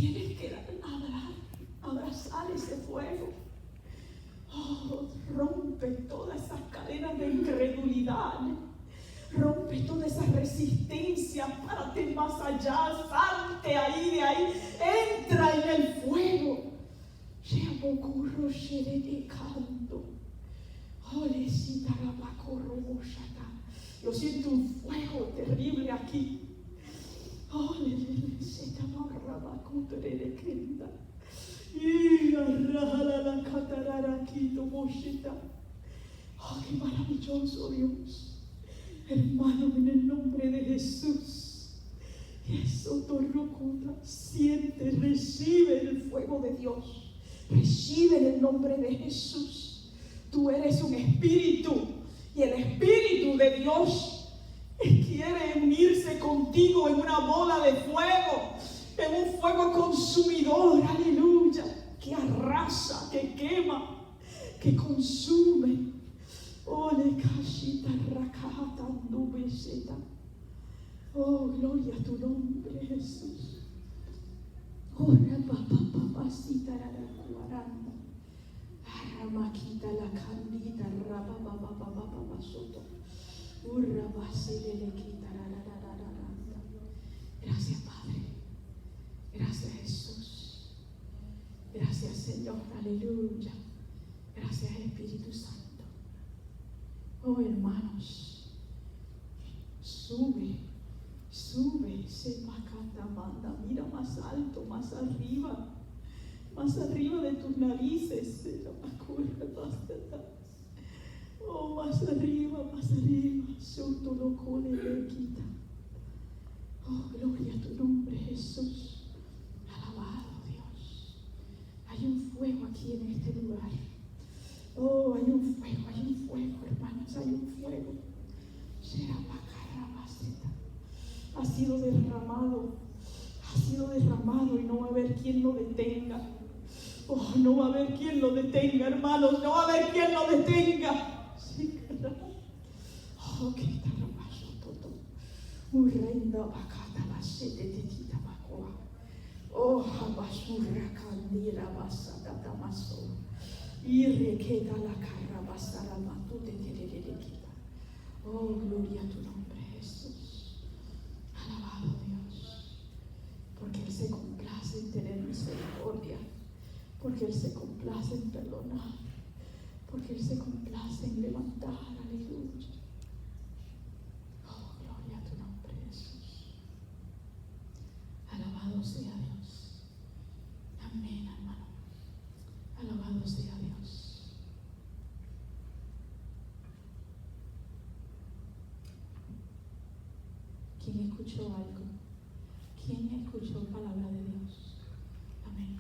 tienes que abrazar ese fuego. Oh, rompe todas esas cadenas de incredulidad. Rompe toda esa resistencia, párate más allá, salte ahí, de ahí, entra en el fuego. Yo siento un fuego terrible aquí. Oh, qué maravilloso Dios. Hermano, en el nombre de Jesús, eso torrocuta, siente, recibe el fuego de Dios, recibe en el nombre de Jesús. Tú eres un espíritu y el espíritu de Dios quiere unirse contigo en una bola de fuego, en un fuego consumidor, aleluya, que arrasa, que quema, que consume. Ole cashita rakata nubeseta. Oh, gloria a tu nombre, Jesús. Ora papapapasita raracuaranda. Aramaquita la candita rapapapapapapasoto. Urra baselelequita rararararanda. Gracias, Padre. Gracias, Jesús. Gracias, Señor. Aleluya. Gracias, Espíritu Santo. Oh, hermanos, sube, se macata, manda, mira más alto, más arriba de tus narices, oh, más arriba, soto loco le quita. Oh, gloria a tu nombre, Jesús, alabado Dios. Hay un fuego aquí en este lugar. Oh, hay un fuego, hermanos, hay un fuego. Ha sido derramado y no va a haber quien lo detenga. Oh, no va a haber quien lo detenga, hermanos, no va a haber quien lo detenga. Oh, que está ramado todo. Urrenda bacata basete tetita bacoa. Oh, basura candira basata tamaso. Y requeta la cara basara matute tererequita. Oh, gloria a tu nombre, Jesús. Alabado Dios. Porque Él se complace en tener misericordia. Porque Él se complace en perdonar. Porque Él se complace en levantar. Aleluya. Oh, gloria a tu nombre, Jesús. Alabado sea Dios. Amén, hermano. Alabado sea Dios. ¿Quién escuchó algo? ¿Quién escuchó palabra de Dios? Amén.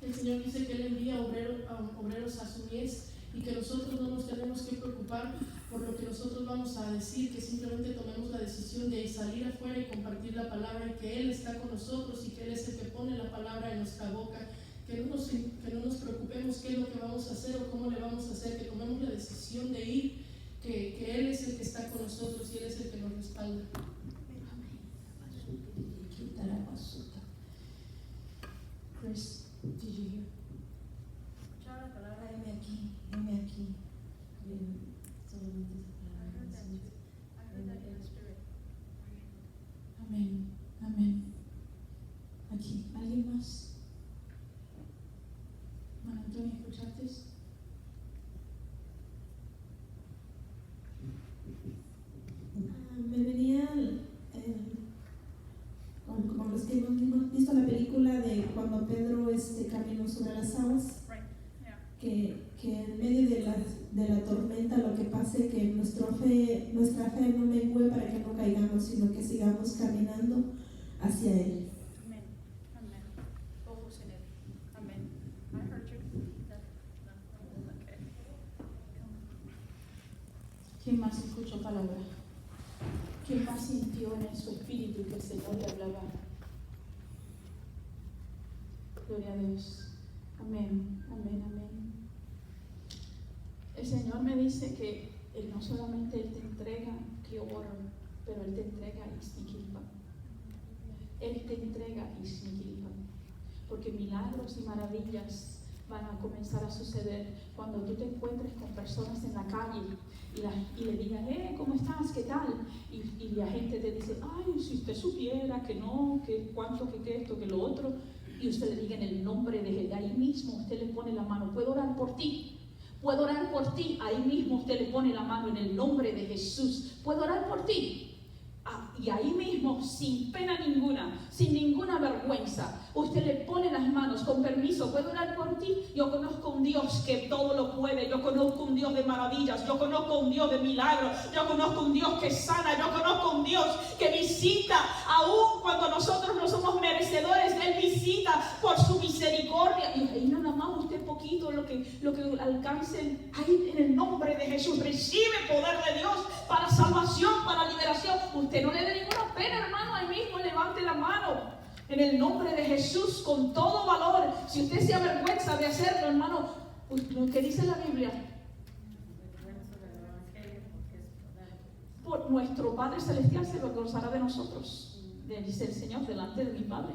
El Señor dice que Él envía obreros a su mies y que nosotros no nos tenemos que preocupar por lo que nosotros vamos a decir, que simplemente tomemos la decisión de salir afuera y compartir la palabra, y que Él está con nosotros y que Él es el que pone la palabra en nuestra boca, que no nos preocupemos qué es lo que vamos a hacer o cómo le vamos a hacer, que tomemos la decisión de ir, que Él es el que está con nosotros y Él es el que nos respalda. Chris, did you hear? Escuchaba la palabra heme aquí. Amén, amén. Aquí, ¿alguien más? Hermano Antonio, ¿escuchaste? Me venía como los que hemos visto la película de cuando Pedro caminó sobre las aguas, que en medio de la tormenta lo que pase es que nuestra fe no mengue para que no caigamos, sino que sigamos caminando hacia Él. Amén. Amén. Ojos en Él. Amén. I heard you. Okay. ¿Quién más escuchó palabra? ¿Quién más sintió en su espíritu que el Señor le hablaba? Gloria a Dios. Amén, amén, amén. El Señor me dice que Él no solamente Él te entrega Clearwater, pero Él te entrega Ixmiquilpan. Él te entrega Ixmiquilpan. Porque milagros y maravillas van a comenzar a suceder cuando tú te encuentres con personas en la calle y le digan, ¿cómo estás? ¿Qué tal? Y la gente te dice, ay, si usted supiera que no, que cuánto, que esto, que lo otro, y usted le diga en el nombre de Jesús, ahí mismo usted le pone la mano, ¿puedo orar por ti? ¿Puedo orar por ti? Ahí mismo usted le pone la mano en el nombre de Jesús, ¿puedo orar por ti? Y ahí mismo, sin pena ninguna, sin ninguna vergüenza, usted le pone las manos, con permiso, ¿puedo orar por ti? Yo conozco un Dios que todo lo puede, yo conozco un Dios de maravillas, yo conozco un Dios de milagros, yo conozco un Dios que sana, yo conozco un Dios que visita, aún cuando nosotros no somos merecedores, Él visita por su misericordia. Y ahí nada más usted poquito lo que alcancen, ahí en el nombre de Jesús, recibe poder de Dios para salvación, para liberación. Usted no le dé ninguna pena, hermano, ahí mismo levante la mano en el nombre de Jesús con todo valor. Si usted se avergüenza de hacerlo, hermano, lo que dice la Biblia, por nuestro Padre Celestial se avergonzará de nosotros, dice el Señor, delante de mi Padre.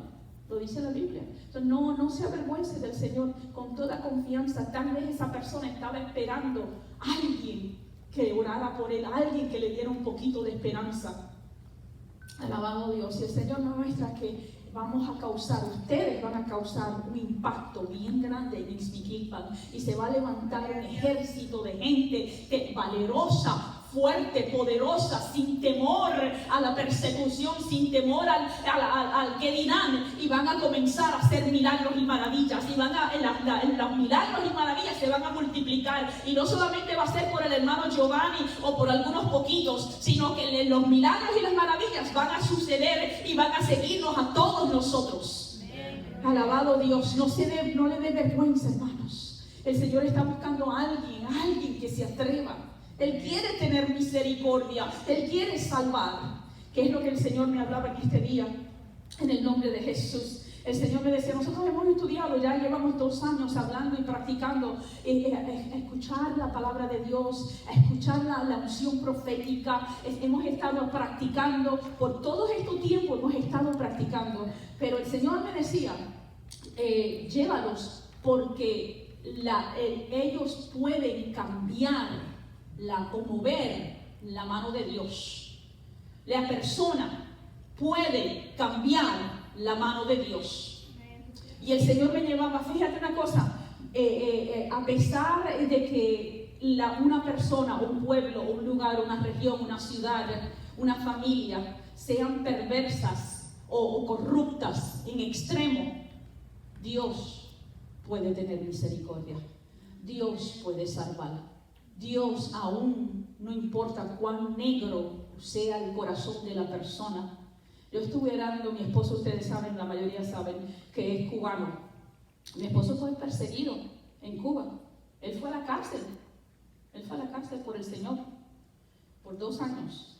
Lo dice la Biblia. Entonces, no se avergüence del Señor, con toda confianza. Tal vez esa persona estaba esperando a alguien que orara por él, a alguien que le diera un poquito de esperanza. Alabado Dios. Y el Señor nos muestra que vamos a causar, ustedes van a causar un impacto bien grande en Ixmiquilpan, y se va a levantar un ejército de gente valerosa, fuerte, poderosa, sin temor a la persecución, sin temor al que dirán, y van a comenzar a hacer milagros y maravillas, y los milagros y maravillas se van a multiplicar, y no solamente va a ser por el hermano Giovanni o por algunos poquitos, sino que los milagros y las maravillas van a suceder y van a seguirnos a todos nosotros. Alabado Dios. No le dé vergüenza, hermanos. El Señor está buscando a alguien que se atreva. Él quiere tener misericordia, Él quiere salvar, que es lo que el Señor me hablaba en este día, en el nombre de Jesús. El Señor me decía, nosotros hemos estudiado, ya llevamos 2 años hablando y practicando, a escuchar la palabra de Dios, a escuchar la unción profética. Hemos estado practicando, por todo este tiempo hemos estado practicando, pero el Señor me decía, llévalos, porque ellos pueden cambiar o mover la mano de Dios. La persona puede cambiar la mano de Dios. Y el Señor me llevaba, fíjate una cosa, a pesar de que una persona, un pueblo, un lugar, una región, una ciudad, una familia sean perversas o corruptas en extremo, Dios puede tener misericordia, Dios puede salvar. Dios, aún no importa cuán negro sea el corazón de la persona. Yo estuve orando, mi esposo, ustedes saben, la mayoría saben que es cubano. Mi esposo fue perseguido en Cuba. Él fue a la cárcel. Él fue a la cárcel por el Señor por 2 años.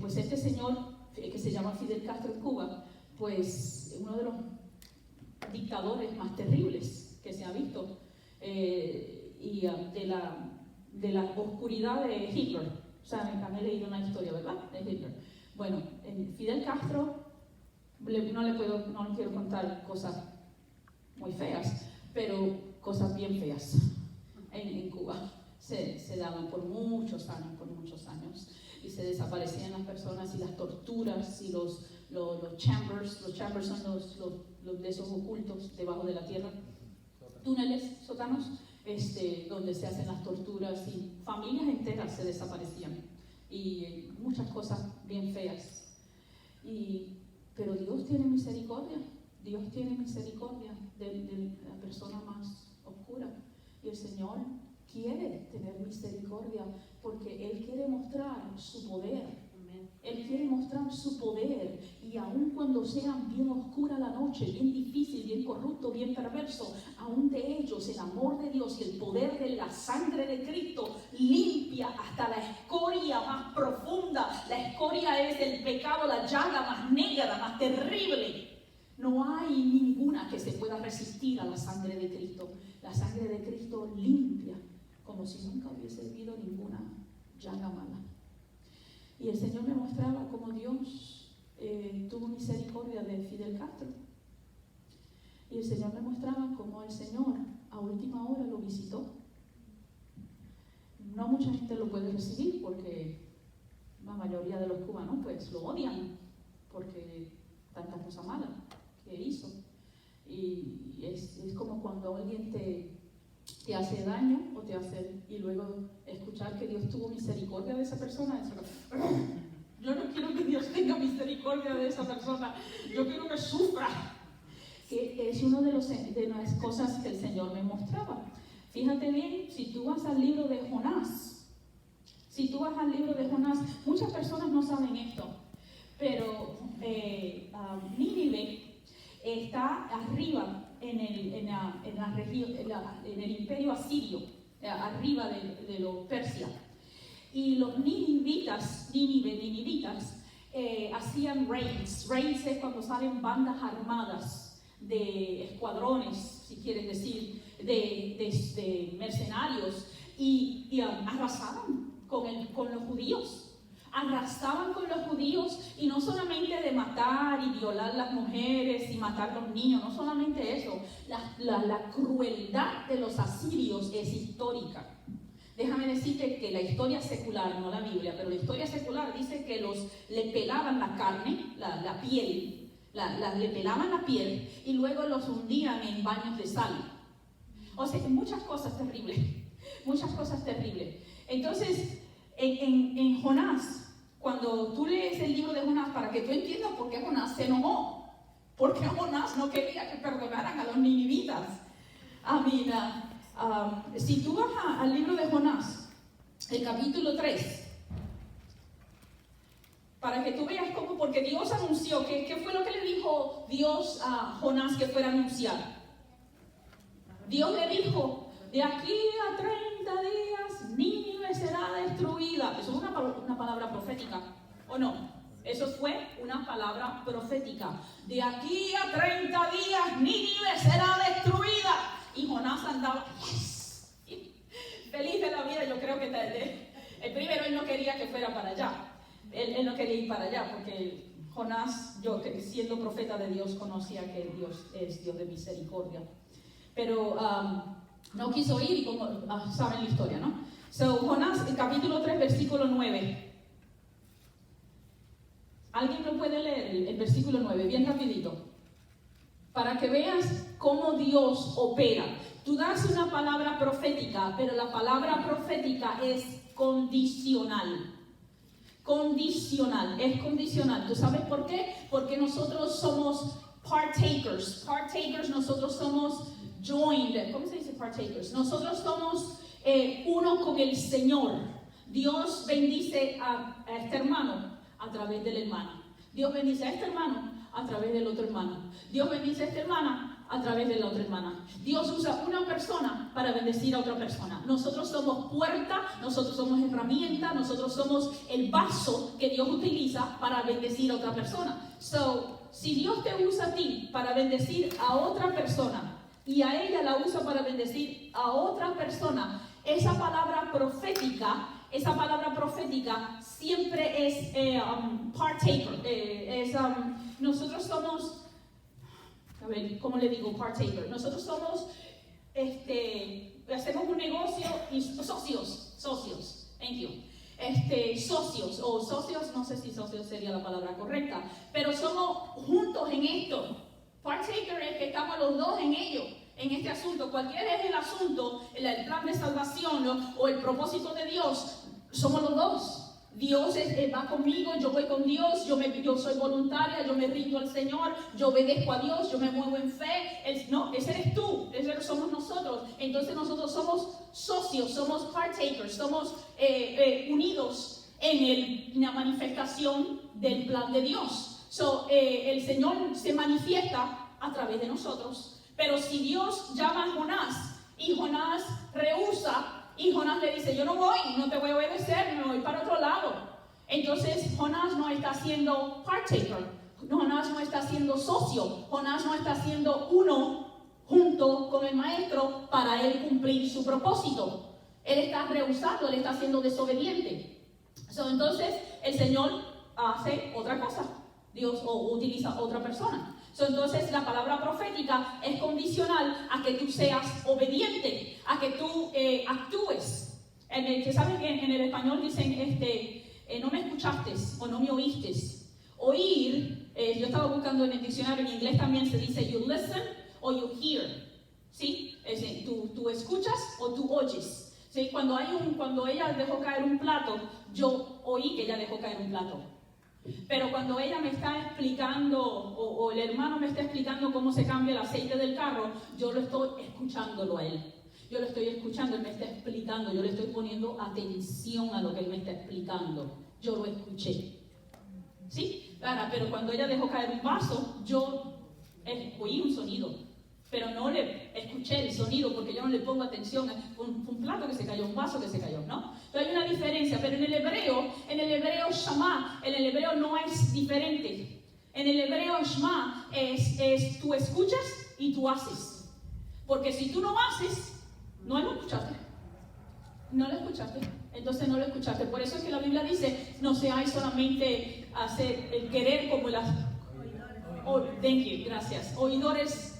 Pues este señor, que se llama Fidel Castro en Cuba, pues uno de los dictadores más terribles que se ha visto. De la oscuridad de Hitler. O sea, también he leído una historia, ¿verdad? De Hitler. Bueno, Fidel Castro, no quiero contar cosas muy feas, pero cosas bien feas en Cuba. Se daban por muchos años, y se desaparecían las personas, y las torturas, y los chambers. Los chambers son los de esos ocultos debajo de la tierra. Túneles, sótanos, donde se hacen las torturas, y familias enteras se desaparecían, y muchas cosas bien feas. Pero Dios tiene misericordia. Dios tiene misericordia de la persona más oscura, y el Señor quiere tener misericordia, porque Él quiere mostrar su poder. Él quiere mostrar su poder, y aun cuando sean bien oscura la noche, bien difícil, bien corrupto, bien perverso, aun de ellos el amor de Dios y el poder de la sangre de Cristo limpia hasta la escoria más profunda. La escoria es el pecado, la llaga más negra, más terrible. No hay ninguna que se pueda resistir a la sangre de Cristo. La sangre de Cristo limpia como si nunca hubiese habido ninguna llaga mala. Y el Señor me mostraba cómo Dios tuvo misericordia de Fidel Castro. Y el Señor me mostraba cómo el Señor a última hora lo visitó. No mucha gente lo puede recibir porque la mayoría de los cubanos pues lo odian porque tanta cosa mala que hizo. Y es como cuando alguien te hace daño o te hace, y luego escuchar que Dios tuvo misericordia de esa persona. Yo no quiero que Dios tenga misericordia de esa persona, yo quiero que sufra. Que es una de las cosas que el Señor me mostraba. Fíjate bien, si tú vas al libro de Jonás, muchas personas no saben esto, pero Nínive está arriba en el imperio asirio, arriba de los Persia. Y los ninivitas hacían raids. Raids es cuando salen bandas armadas de escuadrones, si quieres decir, de mercenarios, y arrasaban con los judíos. Arrasaban con los judíos, y no solamente de matar y violar las mujeres y matar a los niños, no solamente eso, la crueldad de los asirios es histórica. Déjame decirte que la historia secular, no la Biblia, pero la historia secular dice que le pelaban la carne, la piel, le pelaban la piel y luego los hundían en baños de sal. O sea, que muchas cosas terribles. Entonces, en Jonás, cuando tú lees el libro de Jonás, para que tú entiendas por qué Jonás se enojó, porque Jonás no quería que perdonaran a los ninivitas. Si tú vas al libro de Jonás, el capítulo 3, para que tú veas cómo, porque Dios anunció, ¿qué fue lo que le dijo Dios a Jonás que fuera a anunciar? Dios le dijo, de aquí a 30 días Nínive será destruida. Eso es una palabra profética, ¿o no? Eso fue una palabra profética. De aquí a 30 días Nínive será destruida. Y Jonás andaba feliz de la vida. Yo creo que primero él no quería que fuera para allá. Él no quería ir para allá porque Jonás, yo siendo profeta de Dios, conocía que Dios es Dios de misericordia. Pero no quiso ir y como saben la historia, ¿no? Jonás, el capítulo 3, versículo 9. ¿Alguien lo puede leer? El versículo 9, bien rapidito. Para que veas cómo Dios opera. Tú das una palabra profética, pero la palabra profética es condicional. Es condicional. ¿Tú sabes por qué? Porque nosotros somos partakers. Nosotros somos joined. ¿Cómo se dice partakers? Nosotros somos uno con el Señor. Dios bendice a este hermano a través de la hermana. Dios bendice a este hermano a través del otro hermano. Dios bendice a esta hermana a través de la otra hermana. Dios usa una persona para bendecir a otra persona. Nosotros somos puerta, nosotros somos herramienta, nosotros somos el vaso que Dios utiliza para bendecir a otra persona. Si Dios te usa a ti para bendecir a otra persona y a ella la usa para bendecir a otra persona, esa palabra profética siempre es partaker. Nosotros somos, a ver, ¿cómo le digo? Partaker. Nosotros somos, hacemos un negocio y socios. Thank you. Socios, no sé si socios sería la palabra correcta, pero somos juntos en esto. Partaker es que estamos los dos en ello, en este asunto. Cualquiera es el asunto, el plan de salvación o el propósito de Dios, somos los dos. Dios va conmigo, yo voy con Dios, yo soy voluntaria, yo me rindo al Señor, yo obedezco a Dios, yo me muevo en fe. Ese eres tú, ese somos nosotros. Entonces nosotros somos socios, somos partakers, somos unidos en la manifestación del plan de Dios. El Señor se manifiesta a través de nosotros. Pero si Dios llama a Jonás y Jonás rehúsa, y Jonás le dice, yo no voy, no te voy a obedecer, me voy para otro lado. Entonces Jonás no está siendo partaker, Jonás no está siendo socio, Jonás no está siendo uno junto con el maestro para él cumplir su propósito. Él está rehusando, él está siendo desobediente. Entonces el Señor hace otra cosa, Dios o utiliza otra persona. Entonces la palabra profética es condicional a que tú seas obediente, a que tú actúes. ¿Saben que en el español dicen no me escuchaste o no me oíste? Oír, yo estaba buscando en el diccionario, en inglés también se dice you listen o you hear, ¿sí? Tú escuchas o tú oyes, ¿sí? Cuando ella dejó caer un plato, yo oí que ella dejó caer un plato. Pero cuando ella me está explicando, o el hermano me está explicando cómo se cambia el aceite del carro, yo lo estoy escuchándolo a él. Yo lo estoy escuchando, él me está explicando, yo le estoy poniendo atención a lo que él me está explicando. Yo lo escuché. ¿Sí? Claro, pero cuando ella dejó caer un vaso, yo oí un sonido, pero no le escuché el sonido porque yo no le pongo atención a un plato que se cayó, un vaso que se cayó, ¿no? Entonces hay una diferencia, pero en el hebreo Shama, en el hebreo no es diferente. En el hebreo Shema es tú escuchas y tú haces. Porque si tú no haces, no lo escuchaste. No lo escuchaste. Entonces no lo escuchaste. Por eso es que la Biblia dice, no seáis solamente hacer el querer como las... Oh, thank you, gracias. Oidores,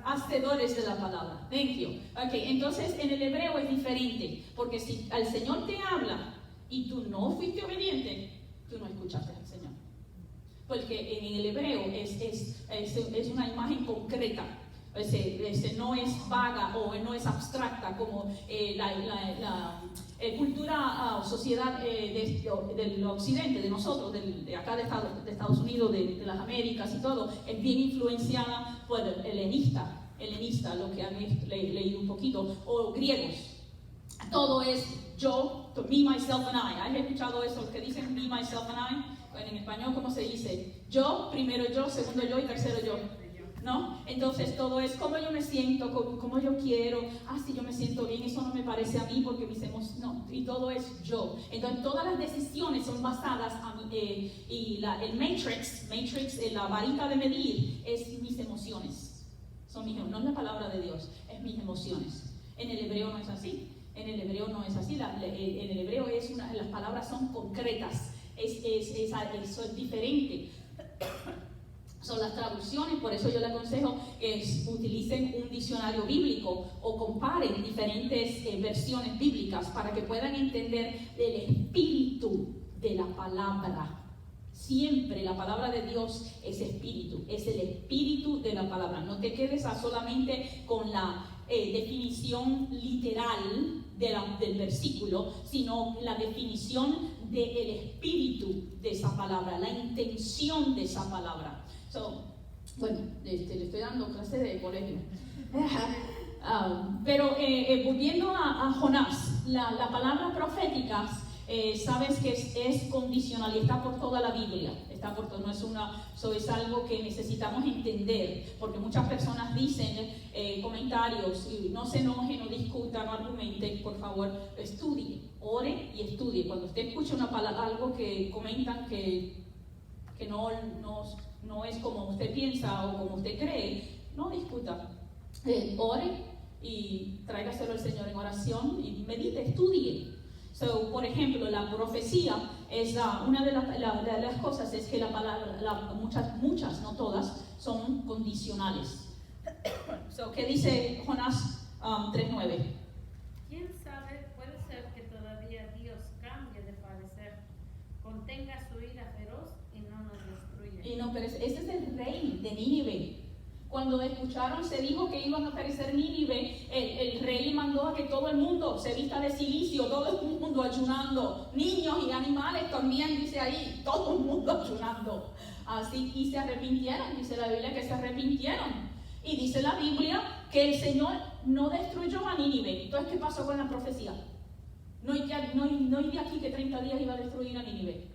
hacedores de la palabra. Thank you. Ok, entonces en el hebreo es diferente. Porque si al Señor te habla y tú no fuiste obediente, tú no escuchaste al Señor. Porque en el hebreo es una imagen concreta. No es vaga o no es abstracta como la cultura o sociedad del occidente, de nosotros, de acá de Estados Unidos, de las Américas y todo, es bien influenciada por el helenista, lo que han leído un poquito, o griegos. Todo es yo, me, myself and I. ¿Has escuchado eso que dicen me, myself and I? En español, ¿cómo se dice? Yo, primero yo, segundo yo y tercero yo. ¿No? Entonces todo es cómo yo me siento, cómo yo quiero, si yo me siento bien, eso no me parece a mí porque mis emociones, no, y todo es yo. Entonces todas las decisiones son basadas y el matrix, la varita de medir es mis emociones, no es la palabra de Dios, es mis emociones. En el hebreo no es así, en el hebreo las palabras son concretas, eso es diferente. Son las traducciones, por eso yo les aconsejo que utilicen un diccionario bíblico o comparen diferentes versiones bíblicas para que puedan entender el espíritu de la palabra. Siempre la palabra de Dios es espíritu, es el espíritu de la palabra. No te quedes solamente con la definición literal del versículo, sino la definición del espíritu de esa palabra, la intención de esa palabra. Bueno, le estoy dando clase de colegio. Pero volviendo a Jonás, la palabra profética, sabes que es condicional y está por toda la Biblia. Está por todo, es algo que necesitamos entender, porque muchas personas dicen comentarios y no se enoje, no discuta, no argumente, por favor, estudie, ore y estudie. Cuando usted escuche una palabra, algo que comentan que no es como usted piensa o como usted cree, no discuta, ore y tráigaselo al Señor en oración y medite, estudie. Por ejemplo, la profecía es una de las cosas es que la palabra, muchas, no todas, son condicionales. ¿Qué dice Jonás 3:9? ¿Quién sabe? Puede ser que todavía Dios cambie de parecer, contenga su ira feroz y no nos destruya. Pero ese es el rey de Nínive. Cuando escucharon, se dijo que iban a perecer Nínive, el rey mandó a que todo el mundo se vista de cilicio, todo el mundo ayunando, niños y animales también, dice ahí, todo el mundo ayunando. Así, y se arrepintieron, dice la Biblia que se arrepintieron. Y dice la Biblia que el Señor no destruyó a Nínive. Entonces, ¿qué pasó con la profecía? No hay de aquí que 30 días iba a destruir a Nínive.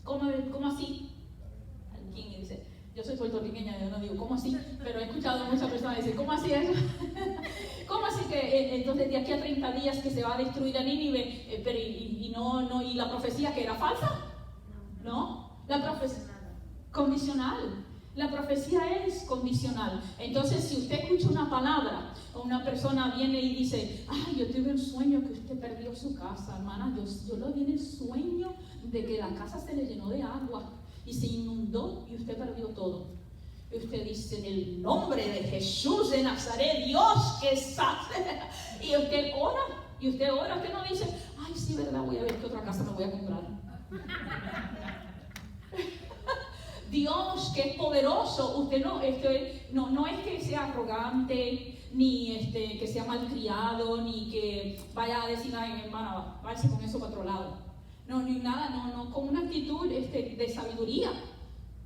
¿Cómo así? ¿Quién dice? Yo soy puertorriqueña, yo no digo, ¿cómo así? Pero he escuchado a muchas personas decir, ¿cómo así eso? ¿Cómo así que entonces de aquí a 30 días que se va a destruir a Nínive, y la profecía que era falsa? ¿No? La profecía condicional. La profecía es condicional. Entonces, si usted escucha una palabra, o una persona viene y dice, ay, yo tuve un sueño que usted perdió su casa, hermana, yo lo vi en el sueño de que la casa se le llenó de agua y se inundó y usted perdió todo. Y usted dice, en el nombre de Jesús de Nazaret, Dios que sabe. Y usted ora, usted no dice, ay, sí, verdad, voy a ver qué otra casa me voy a comprar. Dios que es poderoso, usted no es que sea arrogante, ni que sea malcriado, ni que vaya a decir, ay, hermana, váyase con eso para otro lado. No, ni nada, no, con una actitud de sabiduría,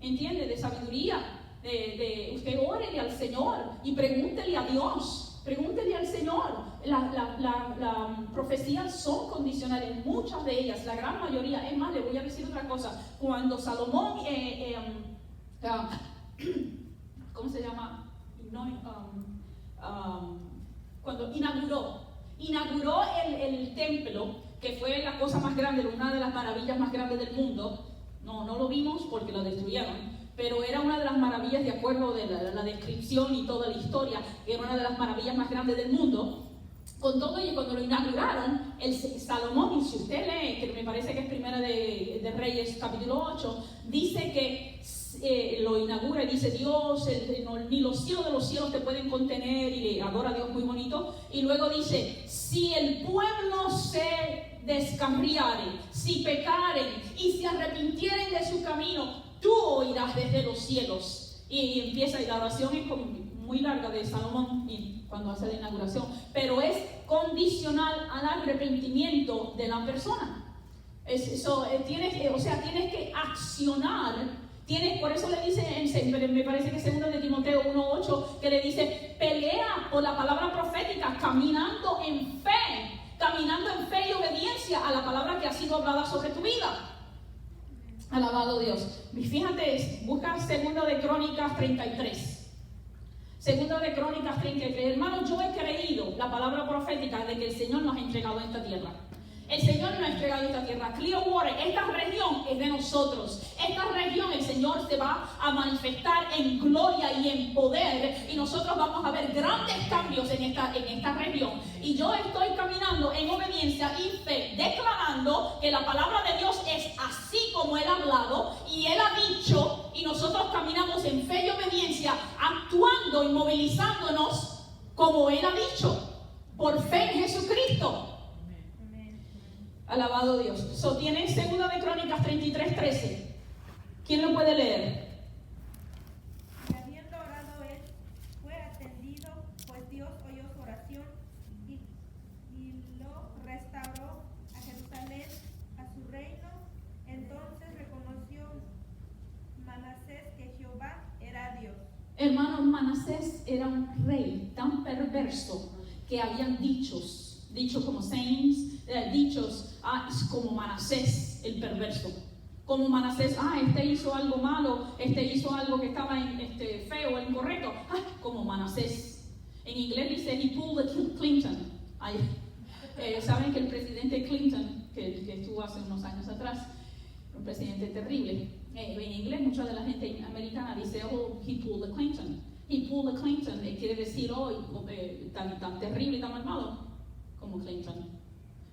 ¿entiende? De sabiduría. Usted órele al Señor y pregúntele a Dios, pregúntele al Señor. Las profecías son condicionales, muchas de ellas, la gran mayoría. Es más, le voy a decir otra cosa. Cuando Salomón, ¿cómo se llama? Cuando inauguró el templo, que fue la cosa más grande, una de las maravillas más grandes del mundo. No lo vimos porque lo destruyeron. Pero era una de las maravillas, de acuerdo de la descripción y toda la historia, era una de las maravillas más grandes del mundo. Con todo, y cuando lo inauguraron, Salomón, y si usted lee, que me parece que es Primera de Reyes, capítulo 8, dice que lo inaugura y dice, Dios, ni los cielos de los cielos te pueden contener, y adora a Dios muy bonito. Y luego dice, si el pueblo se descarriare, si pecaren y se arrepintieren de su camino, tú oirás desde los cielos. Y empieza, y la oración es como muy larga de Salomón cuando hace la inauguración, pero es condicional al arrepentimiento de la persona. Tienes que accionar. Por eso le dice, me parece que es 2 de Timoteo 1:8, que le dice, pelea por la palabra profética, caminando en fe y obediencia a la palabra que ha sido hablada sobre tu vida. Alabado Dios. Fíjate, busca 2 de Crónicas 33. 2 de Crónicas 33. Hermano, yo he creído la palabra profética de que el Señor nos ha entregado esta tierra. El Señor nos ha entregado esta tierra. Clearwater, esta región es de nosotros. Esta región, el Señor se va a manifestar en gloria y en poder. Y nosotros vamos a ver grandes cambios en esta región. Y yo estoy caminando en obediencia y fe, declarando que la palabra de Dios es así como Él ha hablado y Él ha dicho. Y nosotros caminamos en fe y obediencia, actuando y movilizándonos como Él ha dicho, por fe en Jesucristo. Alabado Dios. Tiene 2 de Crónicas 33:13. ¿Quién lo puede leer? Y habiendo orado él, fue atendido, pues Dios oyó su oración y lo restauró a Jerusalén, a su reino. Entonces reconoció Manasés que Jehová era Dios. Hermanos, Manasés era un rey tan perverso que habían dichos como sayings, dichos como Manasés el perverso, como Manasés, este hizo algo malo, hizo algo que estaba feo o incorrecto, como Manasés. En inglés dice he pulled the Clinton. Saben que el presidente Clinton, que estuvo hace unos años atrás, un presidente terrible, en inglés mucha de la gente americana dice he pulled the Clinton. He pulled the Clinton quiere decir tan terrible y tan malvado como Clinton,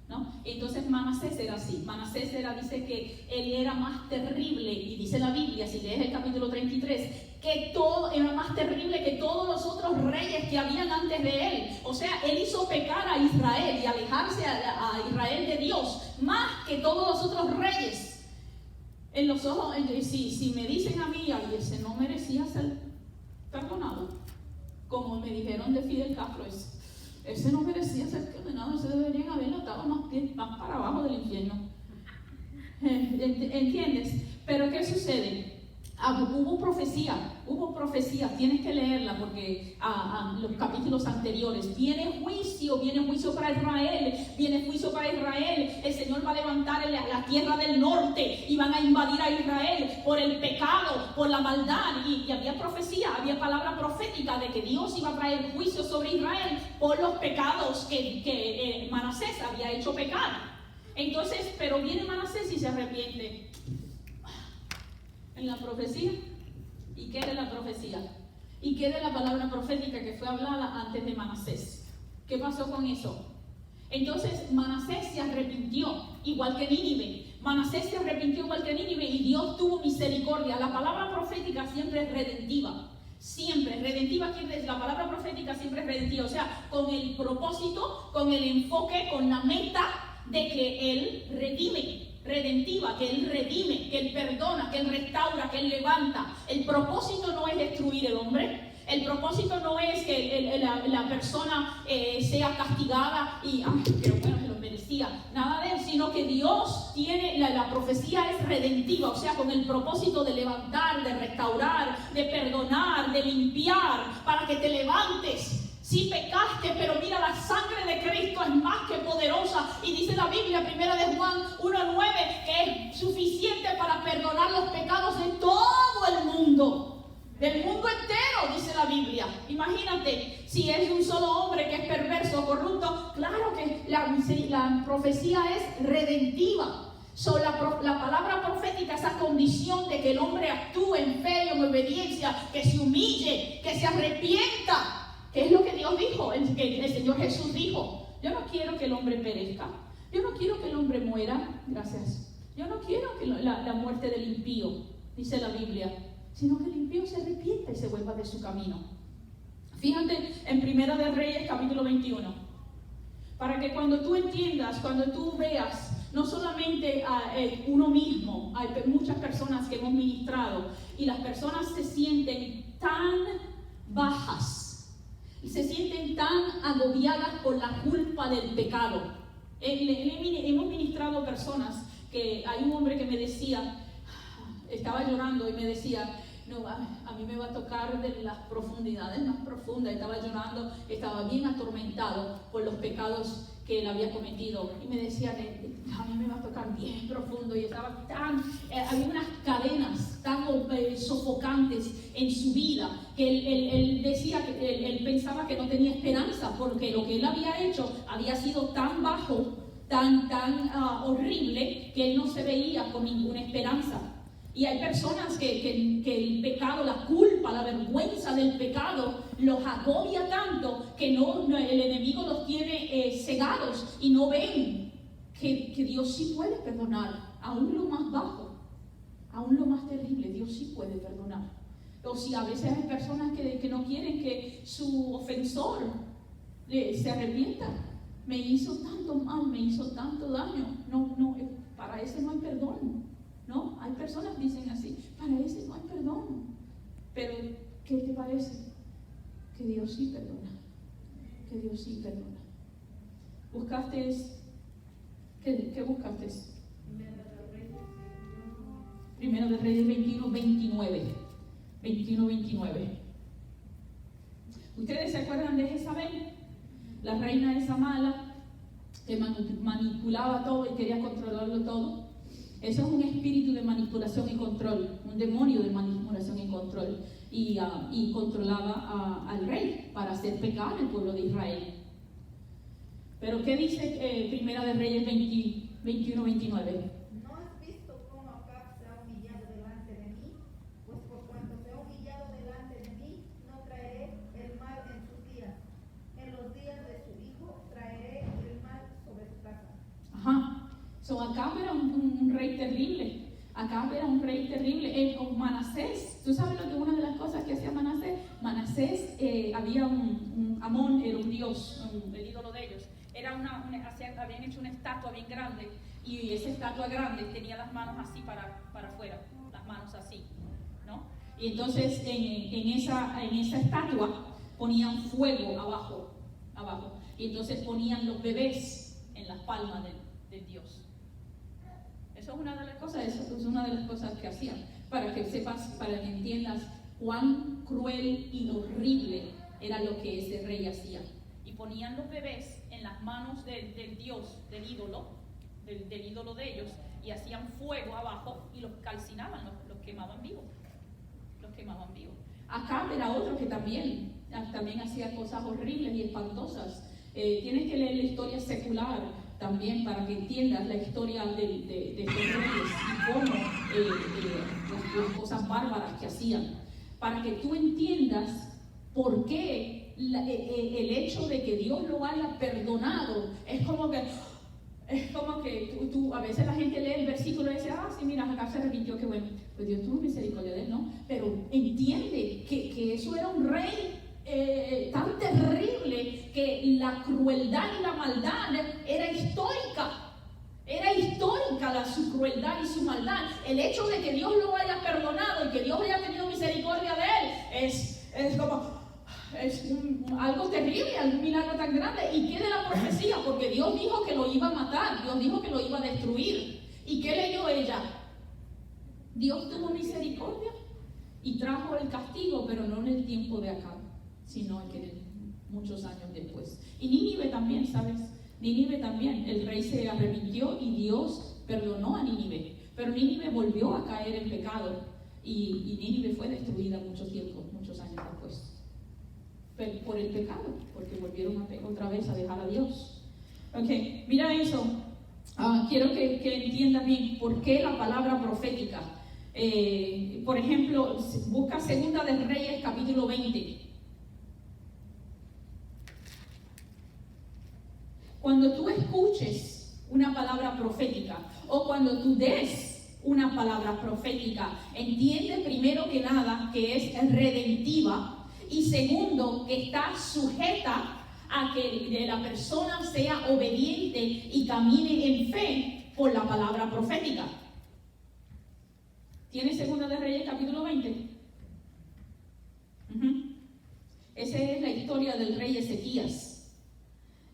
¿no? Entonces Manasés era así. Manasés dice que él era más terrible, y dice la Biblia, si lees el capítulo 33, que todo era más terrible que todos los otros reyes que habían antes de él. O sea, él hizo pecar a Israel y alejarse a Israel de Dios más que todos los otros reyes. En los ojos, si me dicen a mí, ese no merecía ser perdonado, como me dijeron de Fidel Castro, ese no merecía ser condenado, ese deberían haberlo atado más para abajo del infierno. ¿Entiendes? Pero ¿qué sucede? Hubo profecía, tienes que leerla porque los capítulos anteriores, viene juicio para Israel, el Señor va a levantar la tierra del norte y van a invadir a Israel por el pecado, por la maldad, y había profecía, había palabra profética de que Dios iba a traer juicio sobre Israel por los pecados que Manasés había hecho pecar. Entonces, pero viene Manasés y se arrepiente. En la profecía ¿Y qué de la profecía? ¿Y qué de la palabra profética que fue hablada antes de Manasés? ¿Qué pasó con eso? Entonces Manasés se arrepintió, igual que Nínive. Manasés se arrepintió igual que Nínive y Dios tuvo misericordia. La palabra profética siempre es redentiva. Siempre, redentiva quiere decir, la palabra profética siempre es redentiva. O sea, con el propósito, con el enfoque, con la meta de que Él redime. Redentiva, que Él redime, que Él perdona, que Él restaura, que Él levanta. El propósito no es destruir el hombre. El propósito no es que la persona sea castigada y, pero bueno, se lo merecía. Nada de eso, sino que Dios tiene, la profecía es redentiva, o sea, con el propósito de levantar, de restaurar, de perdonar, de limpiar, para que te levantes. Si pecaste, pero mira, la sangre de Cristo es más que poderosa. Y dice la Biblia, 1 de Juan 1:9, que es suficiente para perdonar los pecados de todo el mundo. Del mundo entero, dice la Biblia. Imagínate, si es un solo hombre que es perverso o corrupto, claro que la profecía es redentiva. La palabra profética, esa condición de que el hombre actúe en fe y en obediencia, que se humille, que se arrepienta. ¿Qué es lo que Dios dijo? El Señor Jesús dijo: yo no quiero que el hombre perezca, yo no quiero que el hombre muera, gracias. Yo no quiero que la muerte del impío, dice la Biblia, sino que el impío se arrepienta y se vuelva de su camino. Fíjate en Primera de Reyes, capítulo 21, para que cuando tú entiendas, cuando tú veas, no solamente a uno mismo, hay muchas personas que hemos ministrado y las personas se sienten tan bajas, y se sienten tan agobiadas por la culpa del pecado. Hemos ministrado personas que hay un hombre que me decía, estaba llorando y me decía, no, a mí me va a tocar de las profundidades más profundas. Estaba llorando, estaba bien atormentado por los pecados que él había cometido. Y me decía, a mí me va a tocar bien profundo. Y estaba había unas cadenas tan sofocantes en su vida, que él decía que él pensaba que no tenía esperanza, porque lo que él había hecho había sido tan bajo, tan horrible, que él no se veía con ninguna esperanza. Y hay personas que el pecado, la culpa, la vergüenza del pecado los agobia tanto que el enemigo los tiene cegados y no ven que Dios sí puede perdonar, aún lo más bajo, aún lo más terrible. Dios sí puede perdonar. O si a veces hay personas que no quieren que su ofensor se arrepienta. Me hizo tanto mal, me hizo tanto daño. No, para ese no hay perdón. ¿No? Hay personas que dicen así, para ese no hay perdón. Pero, ¿qué te parece? Que Dios sí perdona. Que Dios sí perdona. ¿Buscaste? ¿Qué buscaste? Primero de Reyes 21:29. 21:29. ¿Ustedes se acuerdan de Jezabel? La reina esa mala que manipulaba todo y quería controlarlo todo. Eso es un espíritu de manipulación y control, un demonio de manipulación y control. Y controlaba al rey para hacer pecar al pueblo de Israel. Pero ¿qué dice Primera de Reyes 21:29? ¿No has visto cómo Acab se ha humillado delante de mí? Pues por cuanto se ha humillado delante de mí, no traeré el mal en sus días. En los días de su hijo traeré el mal sobre su casa. Ajá. Acab era un rey terrible. Acab era un rey terrible. Manasés, ¿tú sabes lo que una de las cosas que hacía Manasés? Manasés, había un Amón, era un dios, el ídolo de ellos. Habían hecho una estatua bien grande, y esa estatua grande tenía las manos así para afuera, las manos así, ¿no? Y entonces en esa estatua ponían fuego abajo, y entonces ponían los bebés en las palmas del dios. Eso es una de las cosas que hacían, para que sepas, para que entiendas cuán cruel y horrible era lo que ese rey hacía. Y ponían los bebés en las manos del dios, del ídolo de ellos, y hacían fuego abajo y los calcinaban, los quemaban vivos. Acab era otro que también hacía cosas horribles y espantosas. Tienes que leer la historia secular también para que entiendas la historia de estos reyes y cómo las cosas bárbaras que hacían. para que tú entiendas por qué el hecho de que Dios lo haya perdonado es como que tú a veces la gente lee el versículo y dice, sí, mira, acá se arrepintió, qué bueno, pues Dios tuvo misericordia de él, ¿no? Pero entiende que eso era un rey tan terrible que la crueldad y la maldad era histórica. Era histórica su crueldad y su maldad. El hecho de que Dios lo haya perdonado y que Dios haya tenido misericordia de él es algo terrible, un milagro tan grande. ¿Y qué de la profecía? Porque Dios dijo que lo iba a matar, Dios dijo que lo iba a destruir. ¿Y qué leyó ella? Dios tuvo misericordia y trajo el castigo, pero no en el tiempo de Acab, sino muchos años después. Y Nínive también, ¿sabes? Nínive también, el rey se arrepintió y Dios perdonó a Nínive, pero Nínive volvió a caer en pecado y Nínive fue destruida muchos años después. Por el pecado, porque volvieron otra vez a dejar a Dios. Ok, mira eso. Quiero que entiendas bien por qué la palabra profética. Por ejemplo, busca Segunda de Reyes, capítulo 20. Cuando tú escuches una palabra profética o cuando tú des una palabra profética, entiende primero que nada que es redentiva. Y segundo, que está sujeta a que la persona sea obediente y camine en fe por la palabra profética. ¿Tiene Segunda de Reyes capítulo 20? Esa es la historia del rey Ezequías.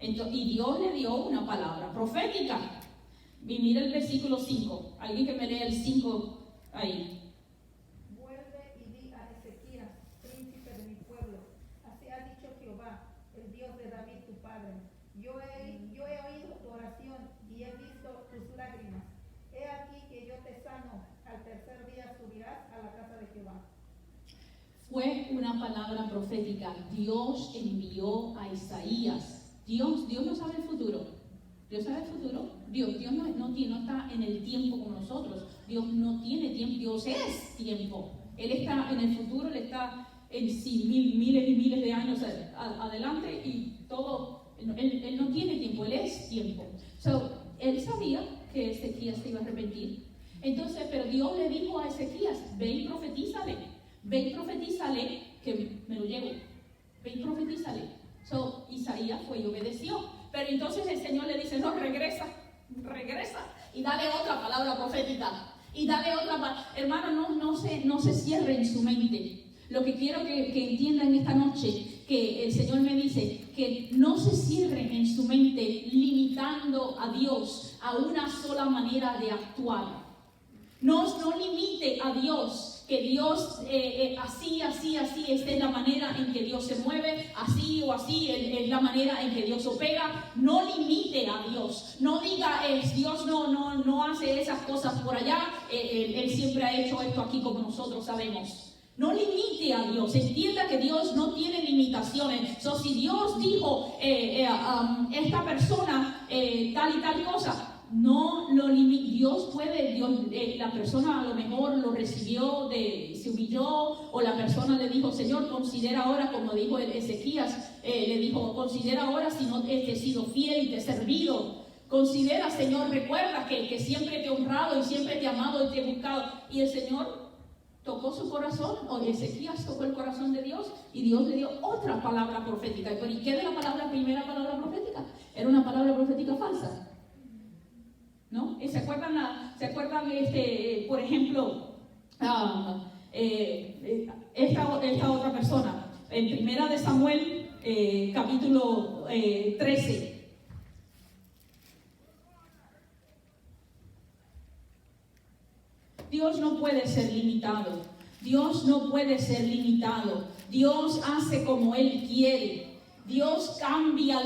Entonces, y Dios le dio una palabra profética. Y mira el versículo 5. Alguien que me lea el 5 ahí. Fue una palabra profética. Dios envió a Isaías. Dios no sabe el futuro. Dios sabe el futuro. Dios no está en el tiempo como nosotros. Dios no tiene tiempo. Dios es tiempo. Él está en el futuro. Él está en miles y miles de años adelante y todo. Él no tiene tiempo. Él es tiempo. Él sabía que Ezequías se iba a arrepentir. Entonces, pero Dios le dijo a Ezequías, ve y profetízale. Ve y profetízale que me lo llevo. Ve y profetízale. Isaías fue y obedeció. Pero entonces el Señor le dice, no, regresa y dale otra palabra profética. Y dale otra palabra. Hermano, no se cierre en su mente. Lo que quiero que entiendan esta noche, que el Señor me dice, que no se cierren en su mente limitando a Dios a una sola manera de actuar. No limite a Dios, que Dios así, esta es la manera en que Dios se mueve, así o así es la manera en que Dios opera. No limite a Dios, no diga, Dios no hace esas cosas por allá, Él siempre ha hecho esto aquí como nosotros sabemos. No limite a Dios, entienda que Dios no tiene limitaciones. Si Dios dijo, esta persona tal y tal cosa, no lo limita. Dios puede, la persona a lo mejor lo recibió, se humilló, o la persona le dijo, Señor, considera ahora, como dijo Ezequías, le dijo, considera ahora si no te he sido fiel y te he servido. Considera, Señor, recuerda que siempre te he honrado y siempre te he amado y te he buscado. Y el Señor tocó su corazón, o Ezequías tocó el corazón de Dios, y Dios le dio otra palabra profética. ¿Y qué de la primera palabra profética? Era una palabra profética falsa. ¿No? ¿Se acuerdan por ejemplo, esta otra persona? En Primera de Samuel, capítulo 13. Dios no puede ser limitado. Dios no puede ser limitado. Dios hace como Él quiere. Dios cambia